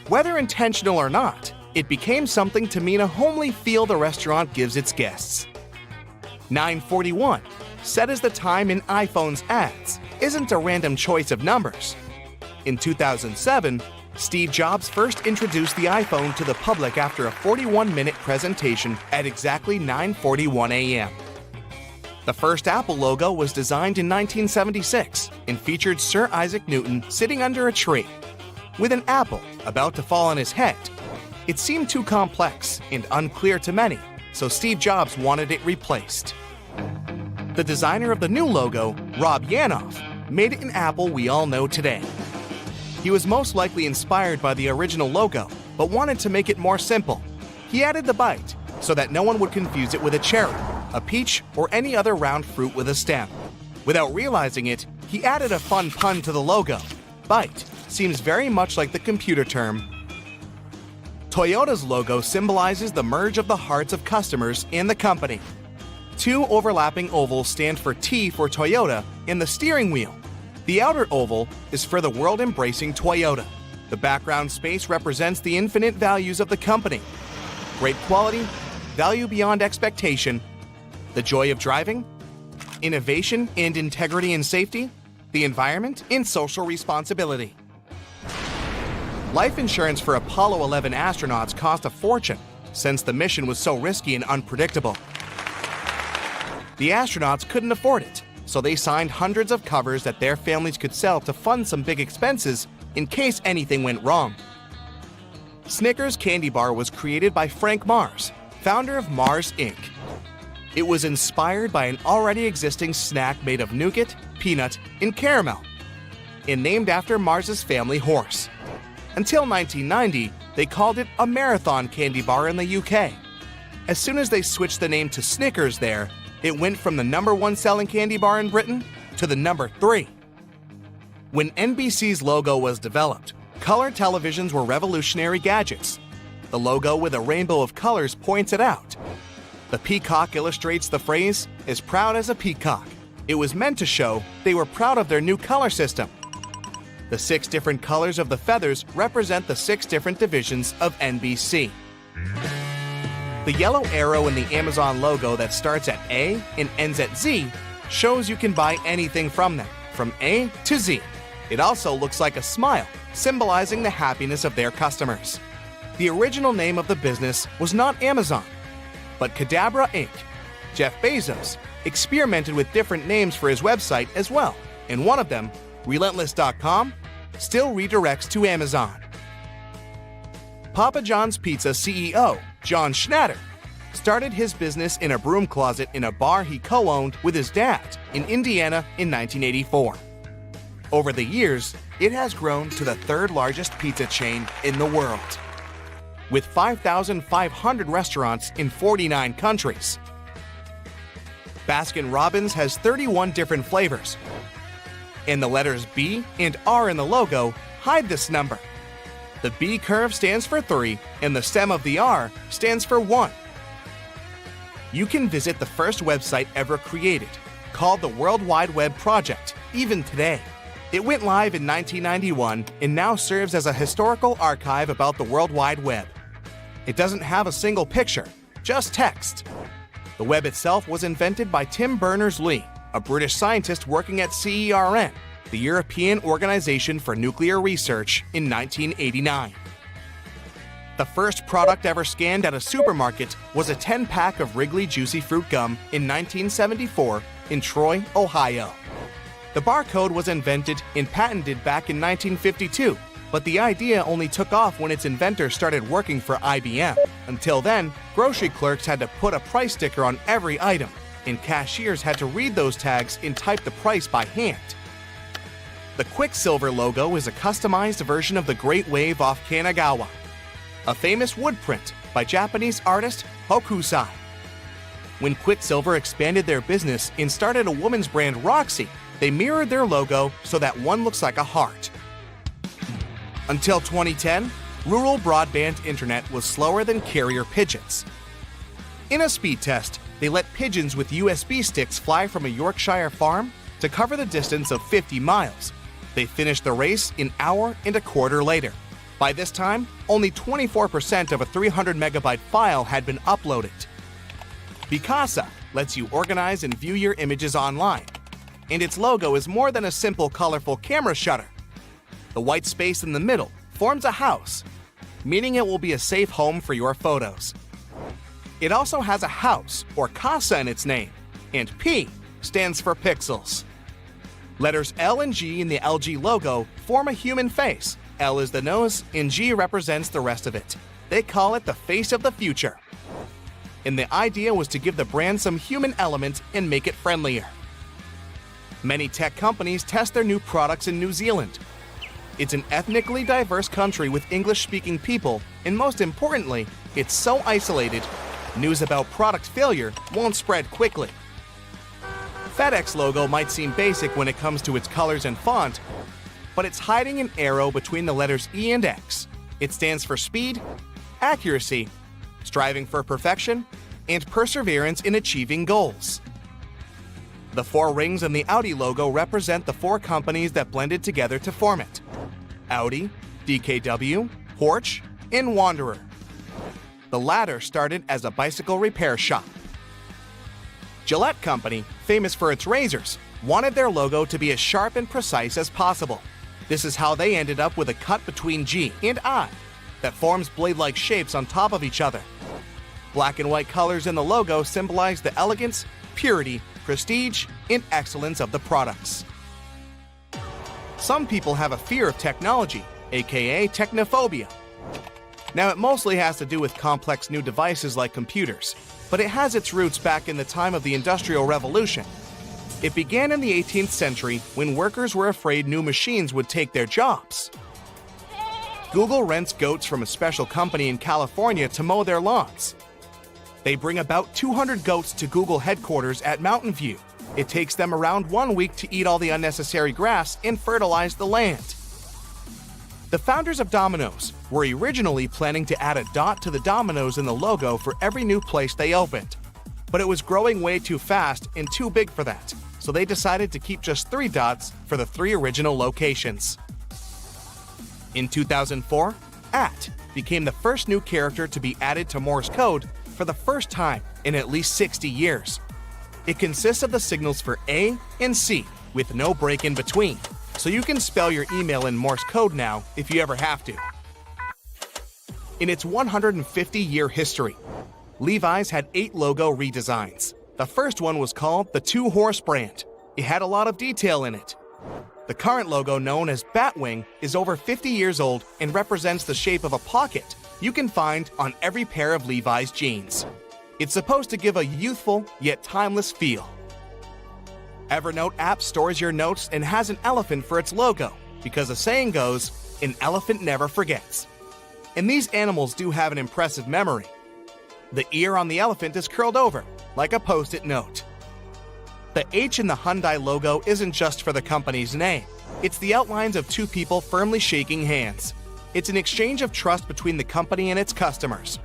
Speaker 3: Whether intentional or not, it became something to mean a homely feel the restaurant gives its guests. 9:41, set as the time in iPhone's ads, isn't a random choice of numbers. In 2007, Steve Jobs first introduced the iPhone to the public after a 41-minute presentation at exactly 9:41 a.m. The first Apple logo was designed in 1976 and featured Sir Isaac Newton sitting under a tree, with an apple about to fall on his head. It seemed too complex and unclear to many, so Steve Jobs wanted it replaced. The designer of the new logo, Rob Yanoff, made it an apple we all know today. He was most likely inspired by the original logo, but wanted to make it more simple. He added the bite so that no one would confuse it with a cherry, a peach, or any other round fruit with a stem. Without realizing it, he added a fun pun to the logo. Bite seems very much like the computer term. Toyota's logo symbolizes the merge of the hearts of customers and the company. Two overlapping ovals stand for T for Toyota and the steering wheel. The outer oval is for the world-embracing Toyota. The background space represents the infinite values of the company. Great quality, value beyond expectation, the joy of driving, innovation and integrity and safety, the environment and social responsibility. Life insurance for Apollo 11 astronauts cost a fortune, since the mission was so risky and unpredictable. The astronauts couldn't afford it, so they signed hundreds of covers that their families could sell to fund some big expenses in case anything went wrong. Snickers candy bar was created by Frank Mars, founder of Mars Inc. It was inspired by an already existing snack made of nougat, peanut, and caramel, and named after Mars's family horse. Until 1990, they called it a marathon candy bar in the UK. As soon as they switched the name to Snickers there, it went from the #1 selling candy bar in Britain to the #3. When NBC's logo was developed, color televisions were revolutionary gadgets. The logo with a rainbow of colors points it out. The peacock illustrates the phrase, "as proud as a peacock." It was meant to show they were proud of their new color system. The 6 different colors of the feathers represent the 6 different divisions of NBC. The yellow arrow in the Amazon logo that starts at A and ends at Z shows you can buy anything from them, from A to Z. It also looks like a smile, symbolizing the happiness of their customers. The original name of the business was not Amazon, but Cadabra Inc. Jeff Bezos experimented with different names for his website as well, and one of them, Relentless.com, still redirects to Amazon. Papa John's Pizza CEO, John Schnatter, started his business in a broom closet in a bar he co-owned with his dad in Indiana in 1984. Over the years, it has grown to the third largest pizza chain in the world, with 5,500 restaurants in 49 countries. Baskin-Robbins has 31 different flavors, and the letters B and R in the logo hide this number. The B curve stands for 3, and the stem of the R stands for 1. You can visit the first website ever created, called the World Wide Web Project, even today. It went live in 1991 and now serves as a historical archive about the World Wide Web. It doesn't have a single picture, just text. The web itself was invented by Tim Berners-Lee, a British scientist working at CERN, the European Organization for Nuclear Research, in 1989. The first product ever scanned at a supermarket was a 10-pack of Wrigley Juicy Fruit Gum in 1974 in Troy, Ohio. The barcode was invented and patented back in 1952, but the idea only took off when its inventor started working for IBM. Until then, grocery clerks had to put a price sticker on every item, and cashiers had to read those tags and type the price by hand. The Quicksilver logo is a customized version of the Great Wave off Kanagawa, a famous wood print by Japanese artist Hokusai. When Quicksilver expanded their business and started a woman's brand Roxy, they mirrored their logo so that one looks like a heart. Until 2010, rural broadband internet was slower than carrier pigeons. In a speed test, they let pigeons with USB sticks fly from a Yorkshire farm to cover the distance of 50 miles. They finished the race an hour and a quarter later. By this time, only 24% of a 300 megabyte file had been uploaded. Picasa lets you organize and view your images online, and its logo is more than a simple colorful camera shutter. The white space in the middle forms a house, meaning it will be a safe home for your photos. It also has a house or casa in its name, and P stands for pixels. Letters L and G in the LG logo form a human face. L is the nose, and G represents the rest of it. They call it the face of the future. And the idea was to give the brand some human element and make it friendlier. Many tech companies test their new products in New Zealand. It's an ethnically diverse country with English-speaking people, and most importantly, it's so isolated, news about product failure won't spread quickly. FedEx logo might seem basic when it comes to its colors and font, but it's hiding an arrow between the letters E and X. It stands for speed, accuracy, striving for perfection, and perseverance in achieving goals. The 4 rings in the Audi logo represent the 4 companies that blended together to form it: Audi, DKW, Porsche, and Wanderer. The latter started as a bicycle repair shop. Gillette Company, famous for its razors, wanted their logo to be as sharp and precise as possible. This is how they ended up with a cut between G and I that forms blade-like shapes on top of each other. Black and white colors in the logo symbolize the elegance, purity, prestige, and excellence of the products. Some people have a fear of technology, aka technophobia. Now, it mostly has to do with complex new devices like computers, but it has its roots back in the time of the Industrial Revolution. It began in the 18th century when workers were afraid new machines would take their jobs. Google rents goats from a special company in California to mow their lawns. They bring about 200 goats to Google headquarters at Mountain View. It takes them around 1 week to eat all the unnecessary grass and fertilize the land. The founders of Domino's were originally planning to add a dot to the Domino's in the logo for every new place they opened, but it was growing way too fast and too big for that, so they decided to keep just 3 dots for the 3 original locations. In 2004, @ became the first new character to be added to Morse code for the first time in at least 60 years. It consists of the signals for A and C with no break in between, so you can spell your email in Morse code now if you ever have to. In its 150-year history, Levi's had 8 logo redesigns. The first one was called the Two-Horse brand. It had a lot of detail in it. The current logo, known as Batwing, is over 50 years old and represents the shape of a pocket you can find on every pair of Levi's jeans. It's supposed to give a youthful yet timeless feel. Evernote app stores your notes and has an elephant for its logo because the saying goes, "An elephant never forgets." And these animals do have an impressive memory. The ear on the elephant is curled over, like a post-it note. The H in the Hyundai logo isn't just for the company's name. It's the outlines of 2 people firmly shaking hands. It's an exchange of trust between the company and its customers.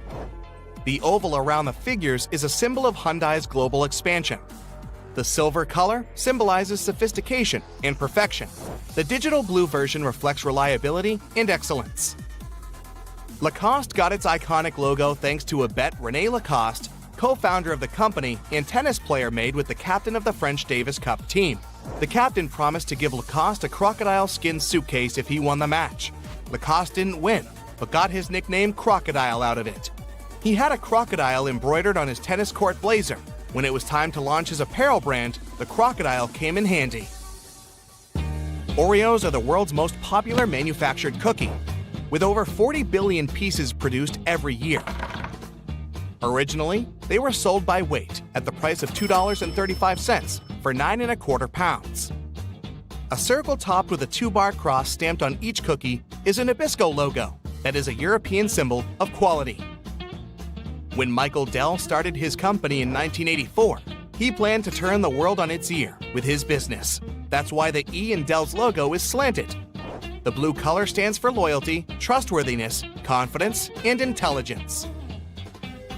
Speaker 3: The oval around the figures is a symbol of Hyundai's global expansion. The silver color symbolizes sophistication and perfection. The digital blue version reflects reliability and excellence. Lacoste got its iconic logo thanks to a bet René Lacoste, co-founder of the company and tennis player, made with the captain of the French Davis Cup team. The captain promised to give Lacoste a crocodile skin suitcase if he won the match. Lacoste didn't win, but got his nickname Crocodile out of it. He had a crocodile embroidered on his tennis court blazer. When it was time to launch his apparel brand, the crocodile came in handy. Oreos are the world's most popular manufactured cookie, with over 40 billion pieces produced every year. Originally, they were sold by weight at the price of $2.35 for 9¼ pounds. A circle topped with a 2-bar cross stamped on each cookie is a Nabisco logo that is a European symbol of quality. When Michael Dell started his company in 1984, he planned to turn the world on its ear with his business. That's why the E in Dell's logo is slanted. The blue color stands for loyalty, trustworthiness, confidence, and intelligence.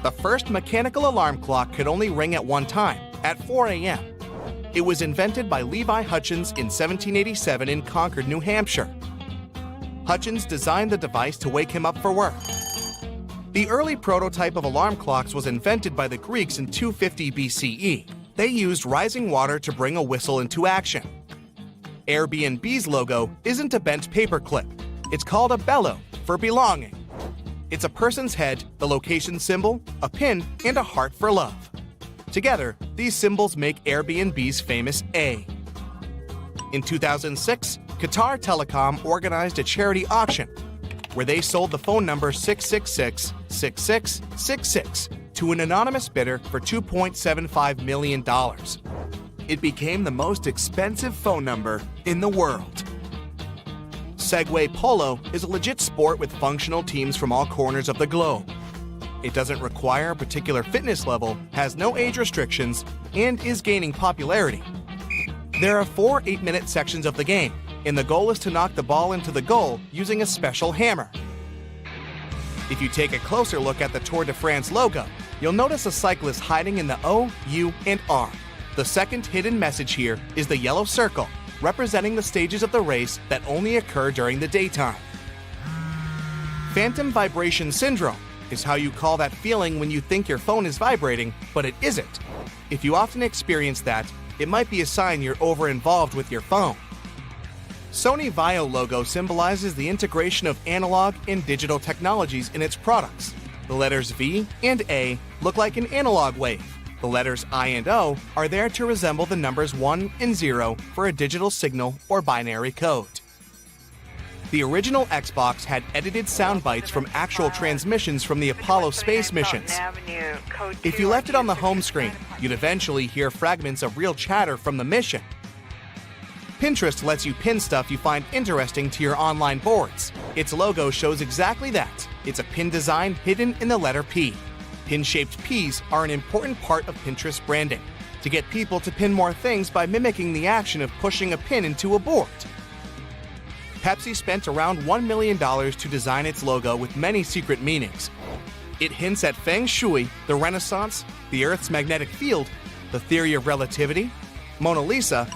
Speaker 3: The first mechanical alarm clock could only ring at one time, at 4 a.m. It was invented by Levi Hutchins in 1787 in Concord, New Hampshire. Hutchins designed the device to wake him up for work. The early prototype of alarm clocks was invented by the Greeks in 250 BCE. They used rising water to bring a whistle into action. Airbnb's logo isn't a bent paperclip. It's called a bellow for belonging. It's a person's head, the location symbol, a pin, and a heart for love. Together, these symbols make Airbnb's famous A. In 2006, Qatar Telecom organized a charity auction where they sold the phone number 666-6666 to an anonymous bidder for $2.75 million. It became the most expensive phone number in the world. Segway Polo is a legit sport with functional teams from all corners of the globe. It doesn't require a particular fitness level, has no age restrictions, and is gaining popularity. There are 4 8-minute sections of the game, and the goal is to knock the ball into the goal using a special hammer. If you take a closer look at the Tour de France logo, you'll notice a cyclist hiding in the O, U, and R. The second hidden message here is the yellow circle, representing the stages of the race that only occur during the daytime. Phantom vibration syndrome is how you call that feeling when you think your phone is vibrating, but it isn't. If you often experience that, it might be a sign you're over-involved with your phone. Sony Vaio logo symbolizes the integration of analog and digital technologies in its products. The letters V and A look like an analog wave. The letters I and O are there to resemble the numbers 1 and 0 for a digital signal or binary code. The original Xbox had edited sound bites from actual transmissions from the Apollo space missions. If you left it on the home screen, you'd eventually hear fragments of real chatter from the mission. Pinterest lets you pin stuff you find interesting to your online boards. Its logo shows exactly that. It's a pin design hidden in the letter P. Pin-shaped Ps are an important part of Pinterest branding, to get people to pin more things by mimicking the action of pushing a pin into a board. Pepsi spent around $1 million to design its logo with many secret meanings. It hints at Feng Shui, the Renaissance, the Earth's magnetic field, the theory of relativity, Mona Lisa,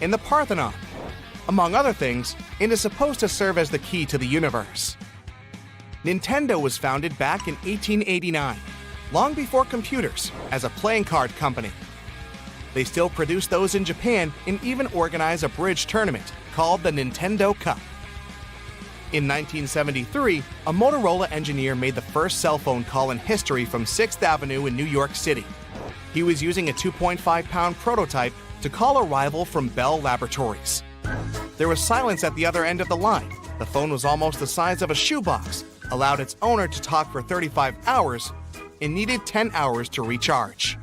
Speaker 3: and the Parthenon, among other things, and is supposed to serve as the key to the universe. Nintendo was founded back in 1889. long before computers, as a playing card company. They still produce those in Japan and even organize a bridge tournament called the Nintendo Cup. In 1973, a Motorola engineer made the first cell phone call in history from 6th Avenue in New York City. He was using a 2.5-pound prototype to call a rival from Bell Laboratories. There was silence at the other end of the line. The phone was almost the size of a shoebox, allowed its owner to talk for 35 hours, and needed 10 hours to recharge.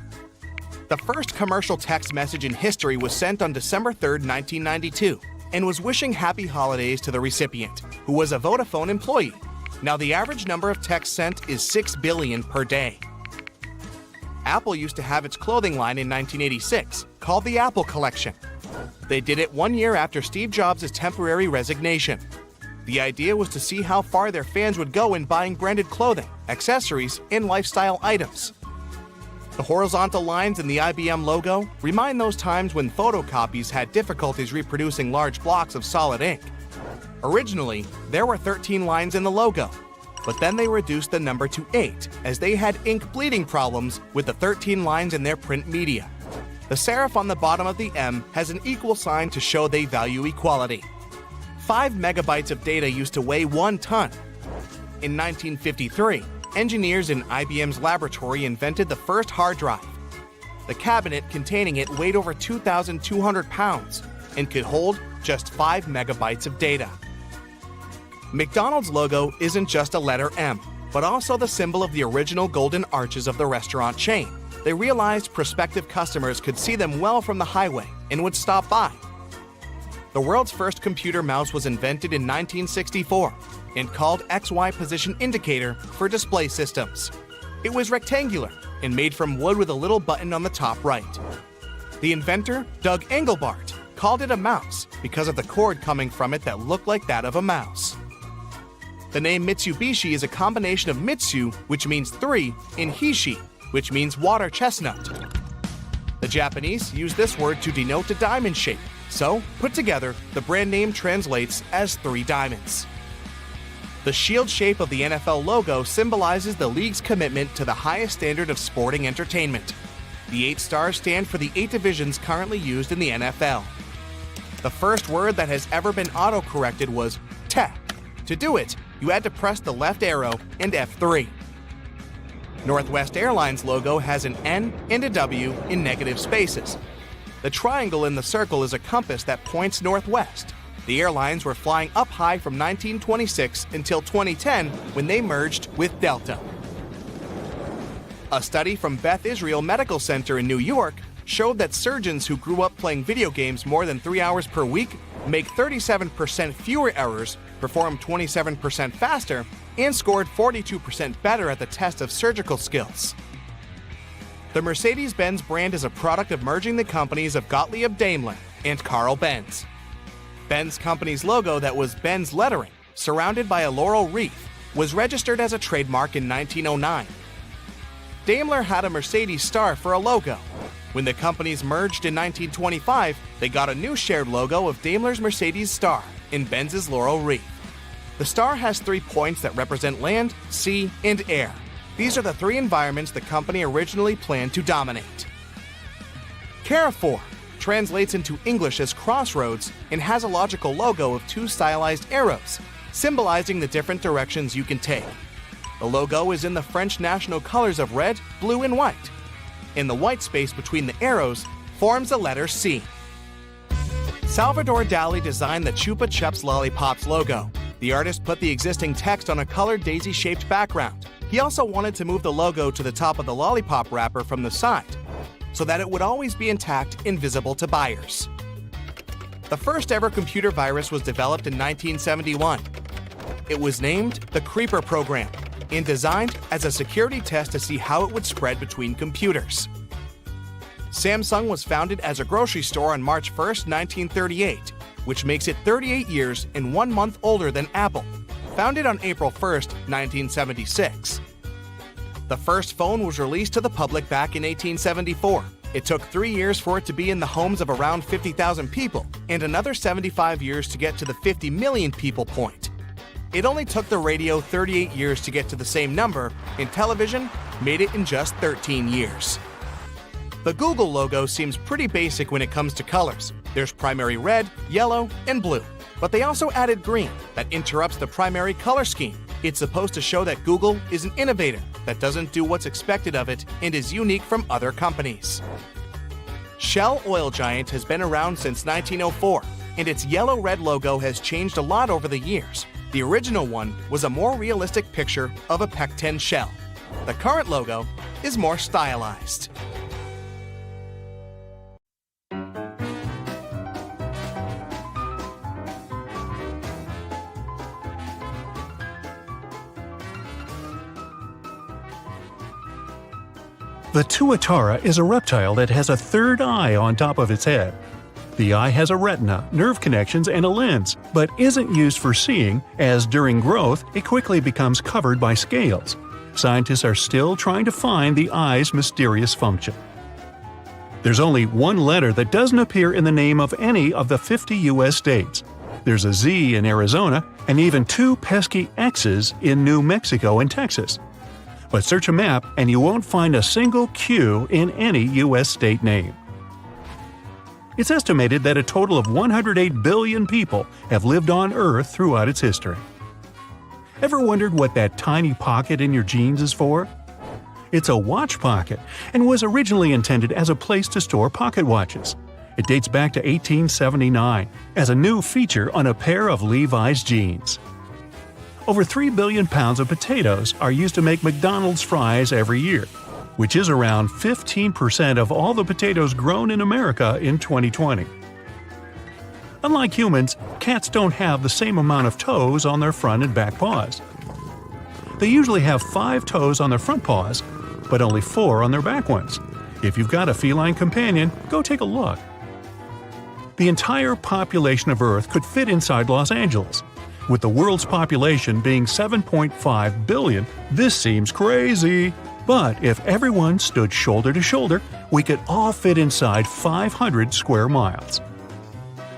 Speaker 3: The first commercial text message in history was sent on December 3, 1992, and was wishing happy holidays to the recipient, who was a Vodafone employee. Now the average number of texts sent is 6 billion per day. Apple used to have its clothing line in 1986, called the Apple Collection. They did it 1 year after Steve Jobs' temporary resignation. The idea was to see how far their fans would go in buying branded clothing, accessories, and lifestyle items. The horizontal lines in the IBM logo remind those times when photocopies had difficulties reproducing large blocks of solid ink. Originally, there were 13 lines in the logo, but then they reduced the number to 8 as they had ink bleeding problems with the 13 lines in their print media. The serif on the bottom of the M has an equal sign to show they value equality. 5 megabytes of data used to weigh 1 ton. In 1953, engineers in IBM's laboratory invented the first hard drive. The cabinet containing it weighed over 2,200 pounds and could hold just 5 megabytes of data. McDonald's logo isn't just a letter M, but also the symbol of the original golden arches of the restaurant chain. They realized prospective customers could see them well from the highway and would stop by. The world's first computer mouse was invented in 1964 and called XY position indicator for display systems. It was rectangular and made from wood with a little button on the top right. The inventor, Doug Engelbart, called it a mouse because of the cord coming from it that looked like that of a mouse. The name Mitsubishi is a combination of Mitsu, which means 3, and Hishi, which means water chestnut. The Japanese use this word to denote a diamond shape, so, put together, the brand name translates as 3 diamonds. The shield shape of the NFL logo symbolizes the league's commitment to the highest standard of sporting entertainment. The 8 stars stand for the 8 divisions currently used in the NFL. The first word that has ever been auto-corrected was te. To do it, you had to press the left arrow and F3. Northwest Airlines logo has an N and a W in negative spaces. The triangle in the circle is a compass that points northwest. The airlines were flying up high from 1926 until 2010 when they merged with Delta. A study from Beth Israel Medical Center in New York showed that surgeons who grew up playing video games more than 3 hours per week make 37% fewer errors, perform 27% faster, and scored 42% better at the test of surgical skills. The Mercedes-Benz brand is a product of merging the companies of Gottlieb Daimler and Carl Benz. Benz company's logo that was Benz lettering, surrounded by a laurel wreath, was registered as a trademark in 1909. Daimler had a Mercedes star for a logo. When the companies merged in 1925, they got a new shared logo of Daimler's Mercedes star in Benz's laurel wreath. The star has 3 points that represent land, sea, and air. These are the 3 environments the company originally planned to dominate. Carrefour translates into English as crossroads and has a logical logo of 2 stylized arrows, symbolizing the different directions you can take. The logo is in the French national colors of red, blue, and white. In the white space between the arrows forms the letter C. Salvador Dali designed the Chupa Chups Lollipops logo. The artist put the existing text on a colored daisy-shaped background. He also wanted to move the logo to the top of the lollipop wrapper from the side, so that it would always be intact and visible to buyers. The first ever computer virus was developed in 1971. It was named the Creeper Program and designed as a security test to see how it would spread between computers. Samsung was founded as a grocery store on March 1, 1938, which makes it 38 years and 1 month older than Apple, founded on April 1, 1976. The first phone was released to the public back in 1874. It took 3 years for it to be in the homes of around 50,000 people, and another 75 years to get to the 50 million people point. It only took the radio 38 years to get to the same number, and television made it in just 13 years. The Google logo seems pretty basic when it comes to colors. There's primary red, yellow, and blue. But they also added green that interrupts the primary color scheme. It's supposed to show that Google is an innovator that doesn't do what's expected of it and is unique from other companies. Shell Oil Giant has been around since 1904, and its yellow-red logo has changed a lot over the years. The original one was a more realistic picture of a pecten shell. The current logo is more stylized.
Speaker 1: The tuatara is a reptile that has a third eye on top of its head. The eye has a retina, nerve connections, and a lens, but isn't used for seeing, as during growth it quickly becomes covered by scales. Scientists are still trying to find the eye's mysterious function. There's only one letter that doesn't appear in the name of any of the 50 U.S. states. There's a Z in Arizona, and even 2 pesky X's in New Mexico and Texas. But search a map and you won't find a single Q in any U.S. state name. It's estimated that a total of 108 billion people have lived on Earth throughout its history. Ever wondered what that tiny pocket in your jeans is for? It's a watch pocket and was originally intended as a place to store pocket watches. It dates back to 1879 as a new feature on a pair of Levi's jeans. Over 3 billion pounds of potatoes are used to make McDonald's fries every year, which is around 15% of all the potatoes grown in America in 2020. Unlike humans, cats don't have the same amount of toes on their front and back paws. They usually have 5 toes on their front paws, but only 4 on their back ones. If you've got a feline companion, go take a look. The entire population of Earth could fit inside Los Angeles. With the world's population being 7.5 billion, this seems crazy. But if everyone stood shoulder to shoulder, we could all fit inside 500 square miles.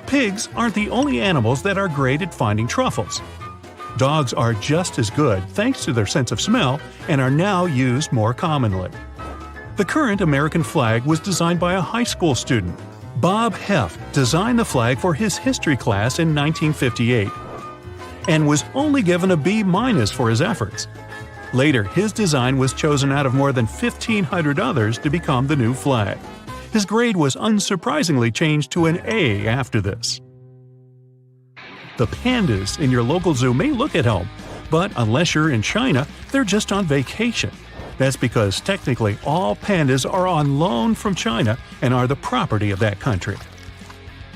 Speaker 1: Pigs aren't the only animals that are great at finding truffles. Dogs are just as good thanks to their sense of smell and are now used more commonly. The current American flag was designed by a high school student. Bob Heff designed the flag for his history class in 1958. And was only given a B- for his efforts. Later, his design was chosen out of more than 1,500 others to become the new flag. His grade was unsurprisingly changed to an A after this. The pandas in your local zoo may look at home, but unless you're in China, they're just on vacation. That's because technically all pandas are on loan from China and are the property of that country.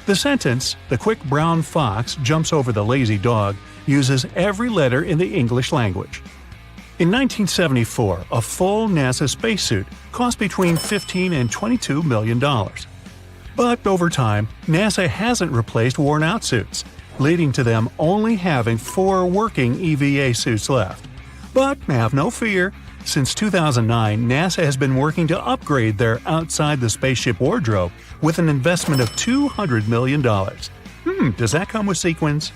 Speaker 1: The sentence, "The quick brown fox jumps over the lazy dog," uses every letter in the English language. In 1974, a full NASA spacesuit cost between $15 and $22 million. But over time, NASA hasn't replaced worn-out suits, leading to them only having 4 working EVA suits left. But have no fear, since 2009, NASA has been working to upgrade their outside-the-spaceship wardrobe with an investment of $200 million. Does that come with sequins?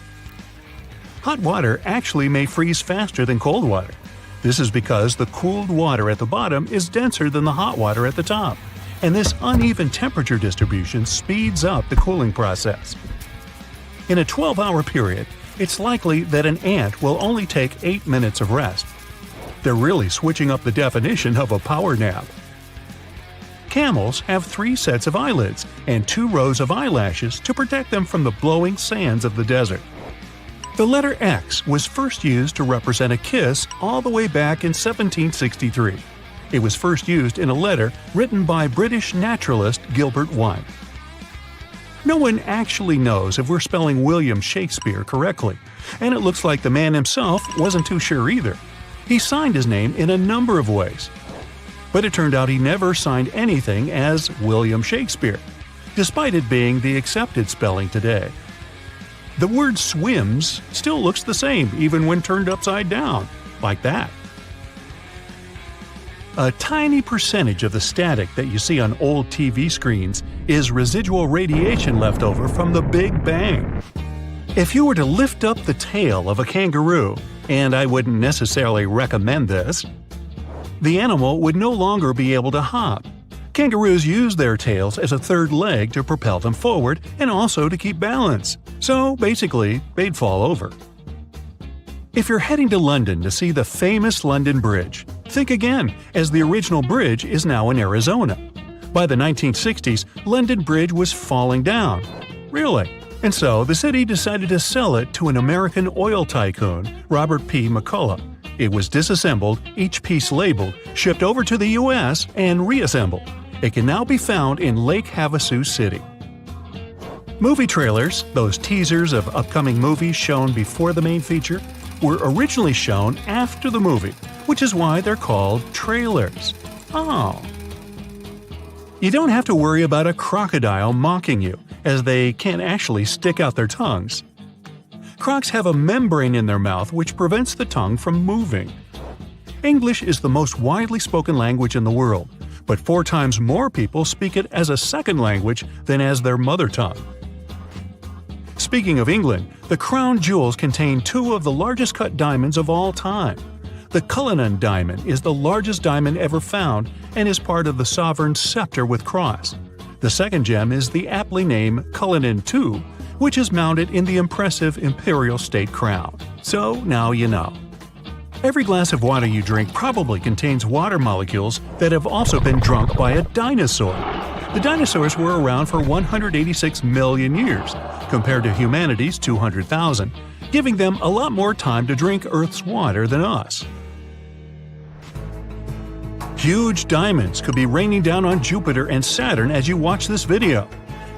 Speaker 1: Hot water actually may freeze faster than cold water. This is because the cooled water at the bottom is denser than the hot water at the top, and this uneven temperature distribution speeds up the cooling process. In a 12-hour period, it's likely that an ant will only take 8 minutes of rest. They're really switching up the definition of a power nap. Camels have 3 sets of eyelids and 2 rows of eyelashes to protect them from the blowing sands of the desert. The letter X was first used to represent a kiss all the way back in 1763. It was first used in a letter written by British naturalist Gilbert White. No one actually knows if we're spelling William Shakespeare correctly, and it looks like the man himself wasn't too sure either. He signed his name in a number of ways. But it turned out he never signed anything as William Shakespeare, despite it being the accepted spelling today. The word swims still looks the same even when turned upside down, like that. A tiny percentage of the static that you see on old TV screens is residual radiation left over from the Big Bang. If you were to lift up the tail of a kangaroo, and I wouldn't necessarily recommend this, the animal would no longer be able to hop. Kangaroos use their tails as a third leg to propel them forward and also to keep balance. So basically, they'd fall over. If you're heading to London to see the famous London Bridge, think again, as the original bridge is now in Arizona. By the 1960s, London Bridge was falling down. Really? And so the city decided to sell it to an American oil tycoon, Robert P. McCullough. It was disassembled, each piece labeled, shipped over to the U.S., and reassembled. It can now be found in Lake Havasu City. Movie trailers, those teasers of upcoming movies shown before the main feature, were originally shown after the movie, which is why they're called trailers. Oh. You don't have to worry about a crocodile mocking you, as they can't actually stick out their tongues. Crocs have a membrane in their mouth which prevents the tongue from moving. English is the most widely spoken language in the world, but 4 times more people speak it as a second language than as their mother tongue. Speaking of England, the crown jewels contain 2 of the largest cut diamonds of all time. The Cullinan diamond is the largest diamond ever found and is part of the sovereign's scepter with cross. The second gem is the aptly named Cullinan II, which is mounted in the impressive imperial state crown. So now you know. Every glass of water you drink probably contains water molecules that have also been drunk by a dinosaur. The dinosaurs were around for 186 million years, compared to humanity's 200,000, giving them a lot more time to drink Earth's water than us. Huge diamonds could be raining down on Jupiter and Saturn as you watch this video.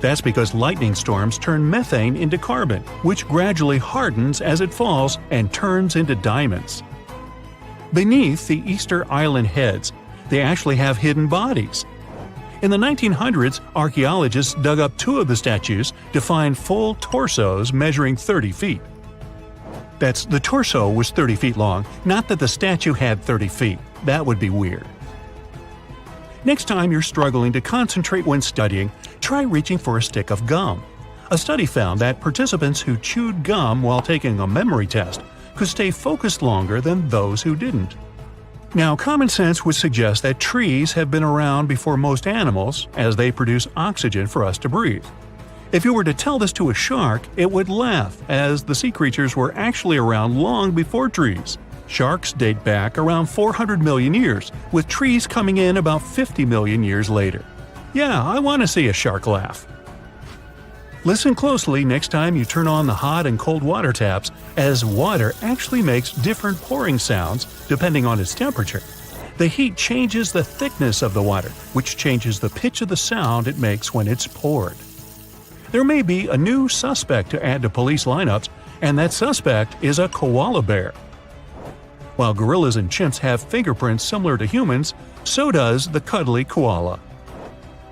Speaker 1: That's because lightning storms turn methane into carbon, which gradually hardens as it falls and turns into diamonds. Beneath the Easter Island heads, they actually have hidden bodies. In the 1900s, archaeologists dug up 2 of the statues to find full torsos measuring 30 feet. The torso was 30 feet long, not that the statue had 30 feet. That would be weird. Next time you're struggling to concentrate when studying, try reaching for a stick of gum. A study found that participants who chewed gum while taking a memory test could stay focused longer than those who didn't. Now, common sense would suggest that trees have been around before most animals, as they produce oxygen for us to breathe. If you were to tell this to a shark, it would laugh, as the sea creatures were actually around long before trees. Sharks date back around 400 million years, with trees coming in about 50 million years later. Yeah, I want to see a shark laugh. Listen closely next time you turn on the hot and cold water taps, as water actually makes different pouring sounds depending on its temperature. The heat changes the thickness of the water, which changes the pitch of the sound it makes when it's poured. There may be a new suspect to add to police lineups, and that suspect is a koala bear. While gorillas and chimps have fingerprints similar to humans, so does the cuddly koala.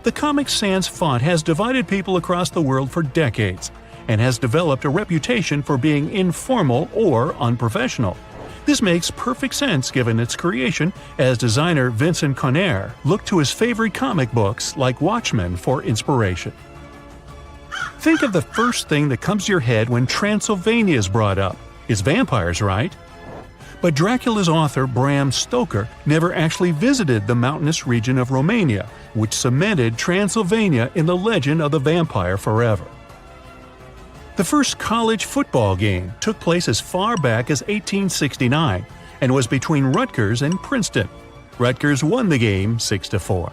Speaker 1: The Comic Sans font has divided people across the world for decades, and has developed a reputation for being informal or unprofessional. This makes perfect sense given its creation, as designer Vincent Conner looked to his favorite comic books like Watchmen for inspiration. Think of the first thing that comes to your head when Transylvania is brought up. It's vampires, right? But Dracula's author Bram Stoker never actually visited the mountainous region of Romania, which cemented Transylvania in the legend of the vampire forever. The first college football game took place as far back as 1869 and was between Rutgers and Princeton. Rutgers won the game 6-4.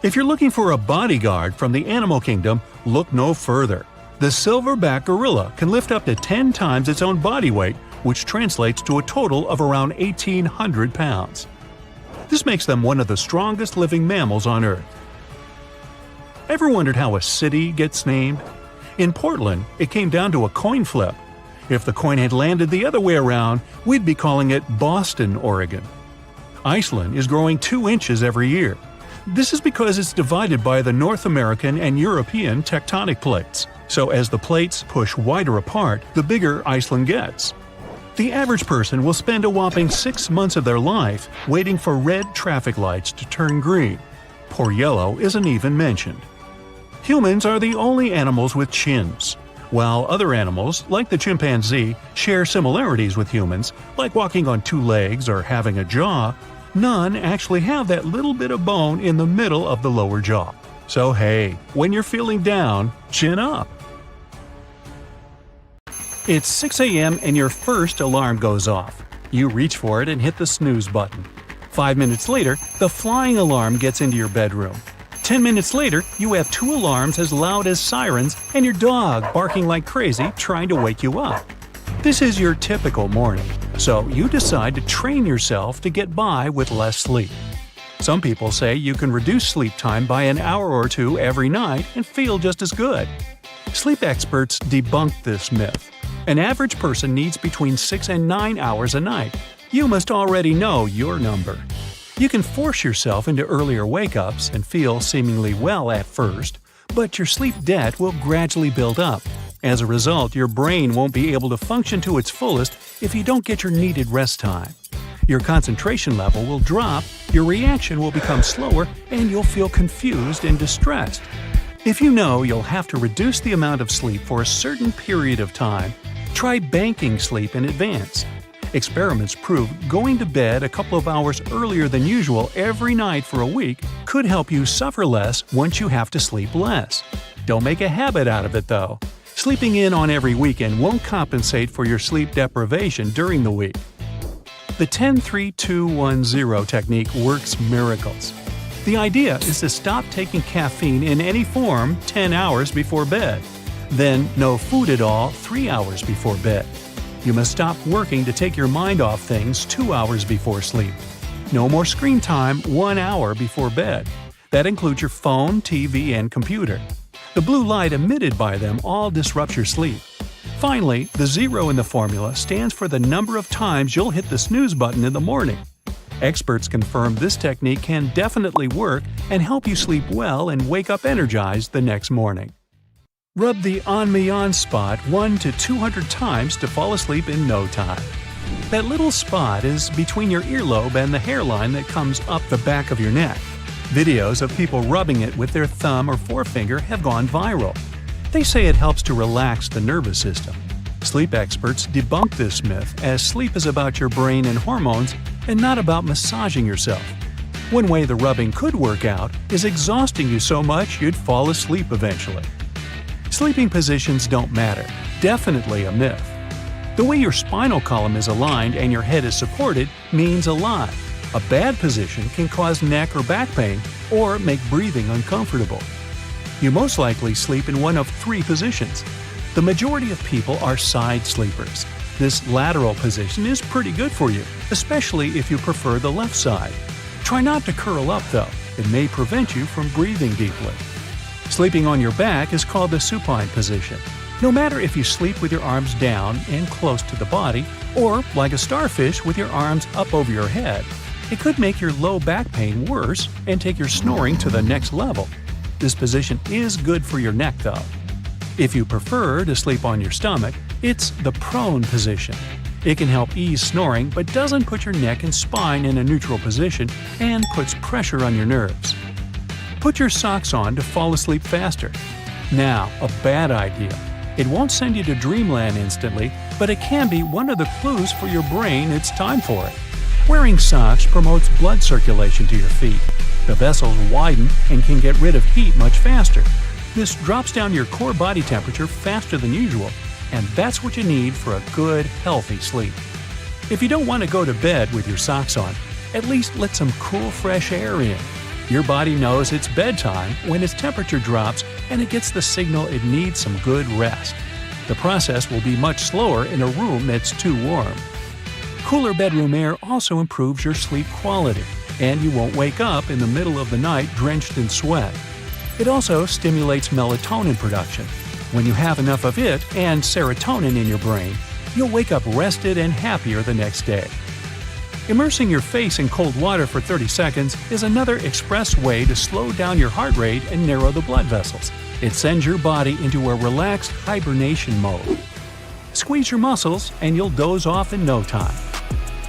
Speaker 1: If you're looking for a bodyguard from the animal kingdom, look no further. The silverback gorilla can lift up to 10 times its own body weight, which translates to a total of around 1,800 pounds. This makes them one of the strongest living mammals on Earth. Ever wondered how a city gets named? In Portland, it came down to a coin flip. If the coin had landed the other way around, we'd be calling it Boston, Oregon. Iceland is growing 2 inches every year. This is because it's divided by the North American and European tectonic plates. So as the plates push wider apart, the bigger Iceland gets. The average person will spend a whopping 6 months of their life waiting for red traffic lights to turn green. Poor yellow isn't even mentioned. Humans are the only animals with chins. While other animals, like the chimpanzee, share similarities with humans, like walking on 2 legs or having a jaw, None actually have that little bit of bone in the middle of the lower jaw. So hey, when you're feeling down, chin up. It's 6 a.m. and your first alarm goes off. You reach for it and hit the snooze button. 5 minutes later, the flying alarm gets into your bedroom. 10 minutes later, you have 2 alarms as loud as sirens and your dog barking like crazy trying to wake you up. This is your typical morning, so you decide to train yourself to get by with less sleep. Some people say you can reduce sleep time by an hour or 2 every night and feel just as good. Sleep experts debunk this myth. An average person needs between 6 and 9 hours a night. You must already know your number. You can force yourself into earlier wake-ups and feel seemingly well at first, but your sleep debt will gradually build up. As a result, your brain won't be able to function to its fullest if you don't get your needed rest time. Your concentration level will drop, your reaction will become slower, and you'll feel confused and distressed. If you know you'll have to reduce the amount of sleep for a certain period of time, try banking sleep in advance. Experiments prove going to bed a couple of hours earlier than usual every night for a week could help you suffer less once you have to sleep less. Don't make a habit out of it, though. Sleeping in on every weekend won't compensate for your sleep deprivation during the week. The 10-3-2-1-0 technique works miracles. The idea is to stop taking caffeine in any form 10 hours before bed. Then no food at all 3 hours before bed. You must stop working to take your mind off things 2 hours before sleep. No more screen time 1 hour before bed. That includes your phone, TV, and computer. The blue light emitted by them all disrupts your sleep. Finally, the 0 in the formula stands for the number of times you'll hit the snooze button in the morning. Experts confirm this technique can definitely work and help you sleep well and wake up energized the next morning. Rub the On Me On spot 100 to 200 times to fall asleep in no time. That little spot is between your earlobe and the hairline that comes up the back of your neck. Videos of people rubbing it with their thumb or forefinger have gone viral. They say it helps to relax the nervous system. Sleep experts debunk this myth as sleep is about your brain and hormones and not about massaging yourself. One way the rubbing could work out is exhausting you so much you'd fall asleep eventually. Sleeping positions don't matter. Definitely a myth. The way your spinal column is aligned and your head is supported means a lot. A bad position can cause neck or back pain or make breathing uncomfortable. You most likely sleep in one of 3 positions. The majority of people are side sleepers. This lateral position is pretty good for you, especially if you prefer the left side. Try not to curl up though. It may prevent you from breathing deeply. Sleeping on your back is called the supine position. No matter if you sleep with your arms down and close to the body, or like a starfish with your arms up over your head, it could make your low back pain worse and take your snoring to the next level. This position is good for your neck though. If you prefer to sleep on your stomach, it's the prone position. It can help ease snoring but doesn't put your neck and spine in a neutral position and puts pressure on your nerves. Put your socks on to fall asleep faster. Now, a bad idea. It won't send you to dreamland instantly, but it can be one of the clues for your brain it's time for it. Wearing socks promotes blood circulation to your feet. The vessels widen and can get rid of heat much faster. This drops down your core body temperature faster than usual, and that's what you need for a good, healthy sleep. If you don't want to go to bed with your socks on, at least let some cool, fresh air in. Your body knows it's bedtime when its temperature drops and it gets the signal it needs some good rest. The process will be much slower in a room that's too warm. Cooler bedroom air also improves your sleep quality, and you won't wake up in the middle of the night drenched in sweat. It also stimulates melatonin production. When you have enough of it and serotonin in your brain, you'll wake up rested and happier the next day. Immersing your face in cold water for 30 seconds is another express way to slow down your heart rate and narrow the blood vessels. It sends your body into a relaxed hibernation mode. Squeeze your muscles and you'll doze off in no time.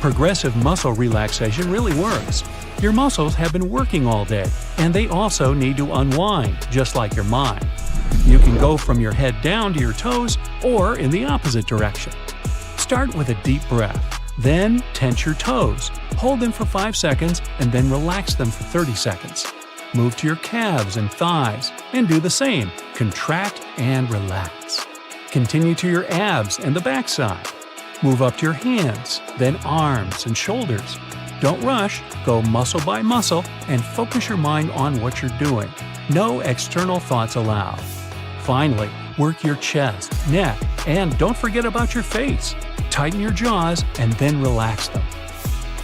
Speaker 1: Progressive muscle relaxation really works. Your muscles have been working all day, and they also need to unwind, just like your mind. You can go from your head down to your toes or in the opposite direction. Start with a deep breath. Then tense your toes. Hold them for 5 seconds and then relax them for 30 seconds. Move to your calves and thighs and do the same. Contract and relax. Continue to your abs and the backside. Move up to your hands, then arms and shoulders. Don't rush, go muscle by muscle and focus your mind on what you're doing. No external thoughts allowed. Finally, work your chest, neck, and don't forget about your face. Tighten your jaws and then relax them.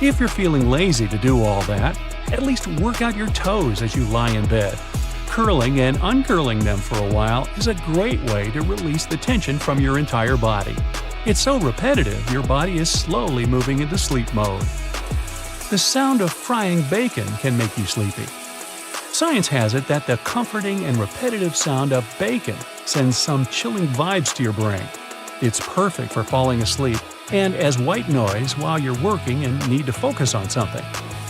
Speaker 1: If you're feeling lazy to do all that, at least work out your toes as you lie in bed. Curling and uncurling them for a while is a great way to release the tension from your entire body. It's so repetitive, your body is slowly moving into sleep mode. The sound of frying bacon can make you sleepy. Science has it that the comforting and repetitive sound of bacon sends some chilling vibes to your brain. It's perfect for falling asleep and as white noise while you're working and need to focus on something.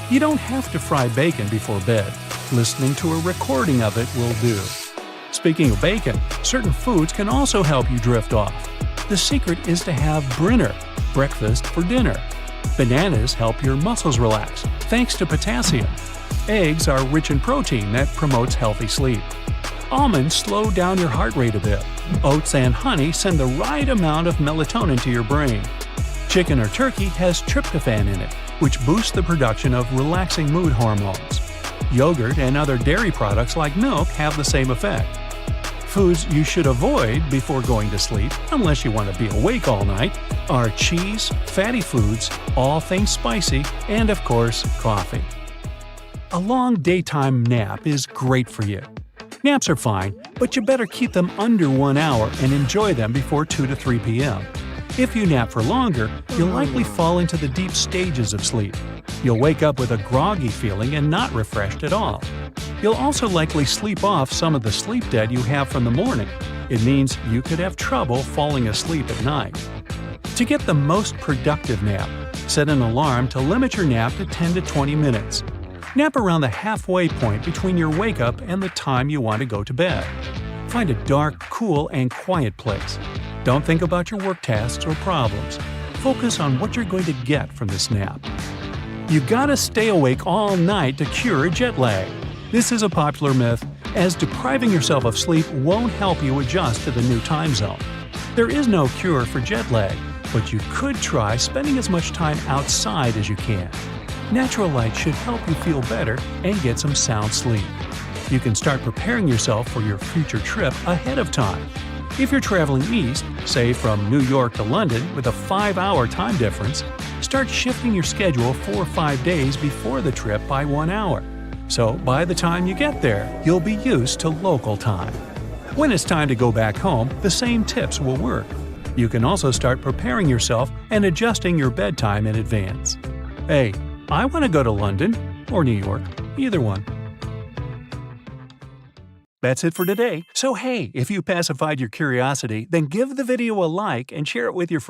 Speaker 1: You don't have to fry bacon before bed. Listening to a recording of it will do. Speaking of bacon, certain foods can also help you drift off. The secret is to have Brinner, breakfast for dinner. Bananas help your muscles relax, thanks to potassium. Eggs are rich in protein that promotes healthy sleep. Almonds slow down your heart rate a bit. Oats and honey send the right amount of melatonin to your brain. Chicken or turkey has tryptophan in it, which boosts the production of relaxing mood hormones. Yogurt and other dairy products like milk have the same effect. Foods you should avoid before going to sleep, unless you want to be awake all night, are cheese, fatty foods, all things spicy, and of course, coffee. A long daytime nap is great for you. Naps are fine, but you better keep them under 1 hour and enjoy them before 2 to 3 p.m. If you nap for longer, you'll likely fall into the deep stages of sleep. You'll wake up with a groggy feeling and not refreshed at all. You'll also likely sleep off some of the sleep debt you have from the morning. It means you could have trouble falling asleep at night. To get the most productive nap, set an alarm to limit your nap to 10 to 20 minutes. Nap around the halfway point between your wake-up and the time you want to go to bed. Find a dark, cool, and quiet place. Don't think about your work tasks or problems. Focus on what you're going to get from this nap. You gotta stay awake all night to cure jet lag. This is a popular myth, as depriving yourself of sleep won't help you adjust to the new time zone. There is no cure for jet lag, but you could try spending as much time outside as you can. Natural light should help you feel better and get some sound sleep. You can start preparing yourself for your future trip ahead of time. If you're traveling east, say from New York to London with a 5-hour time difference, start shifting your schedule 4 or 5 days before the trip by 1 hour. So by the time you get there, you'll be used to local time. When it's time to go back home, the same tips will work. You can also start preparing yourself and adjusting your bedtime in advance. Hey, I want to go to London or New York, either one. That's it for today. So hey, if you pacified your curiosity, then give the video a like and share it with your friends.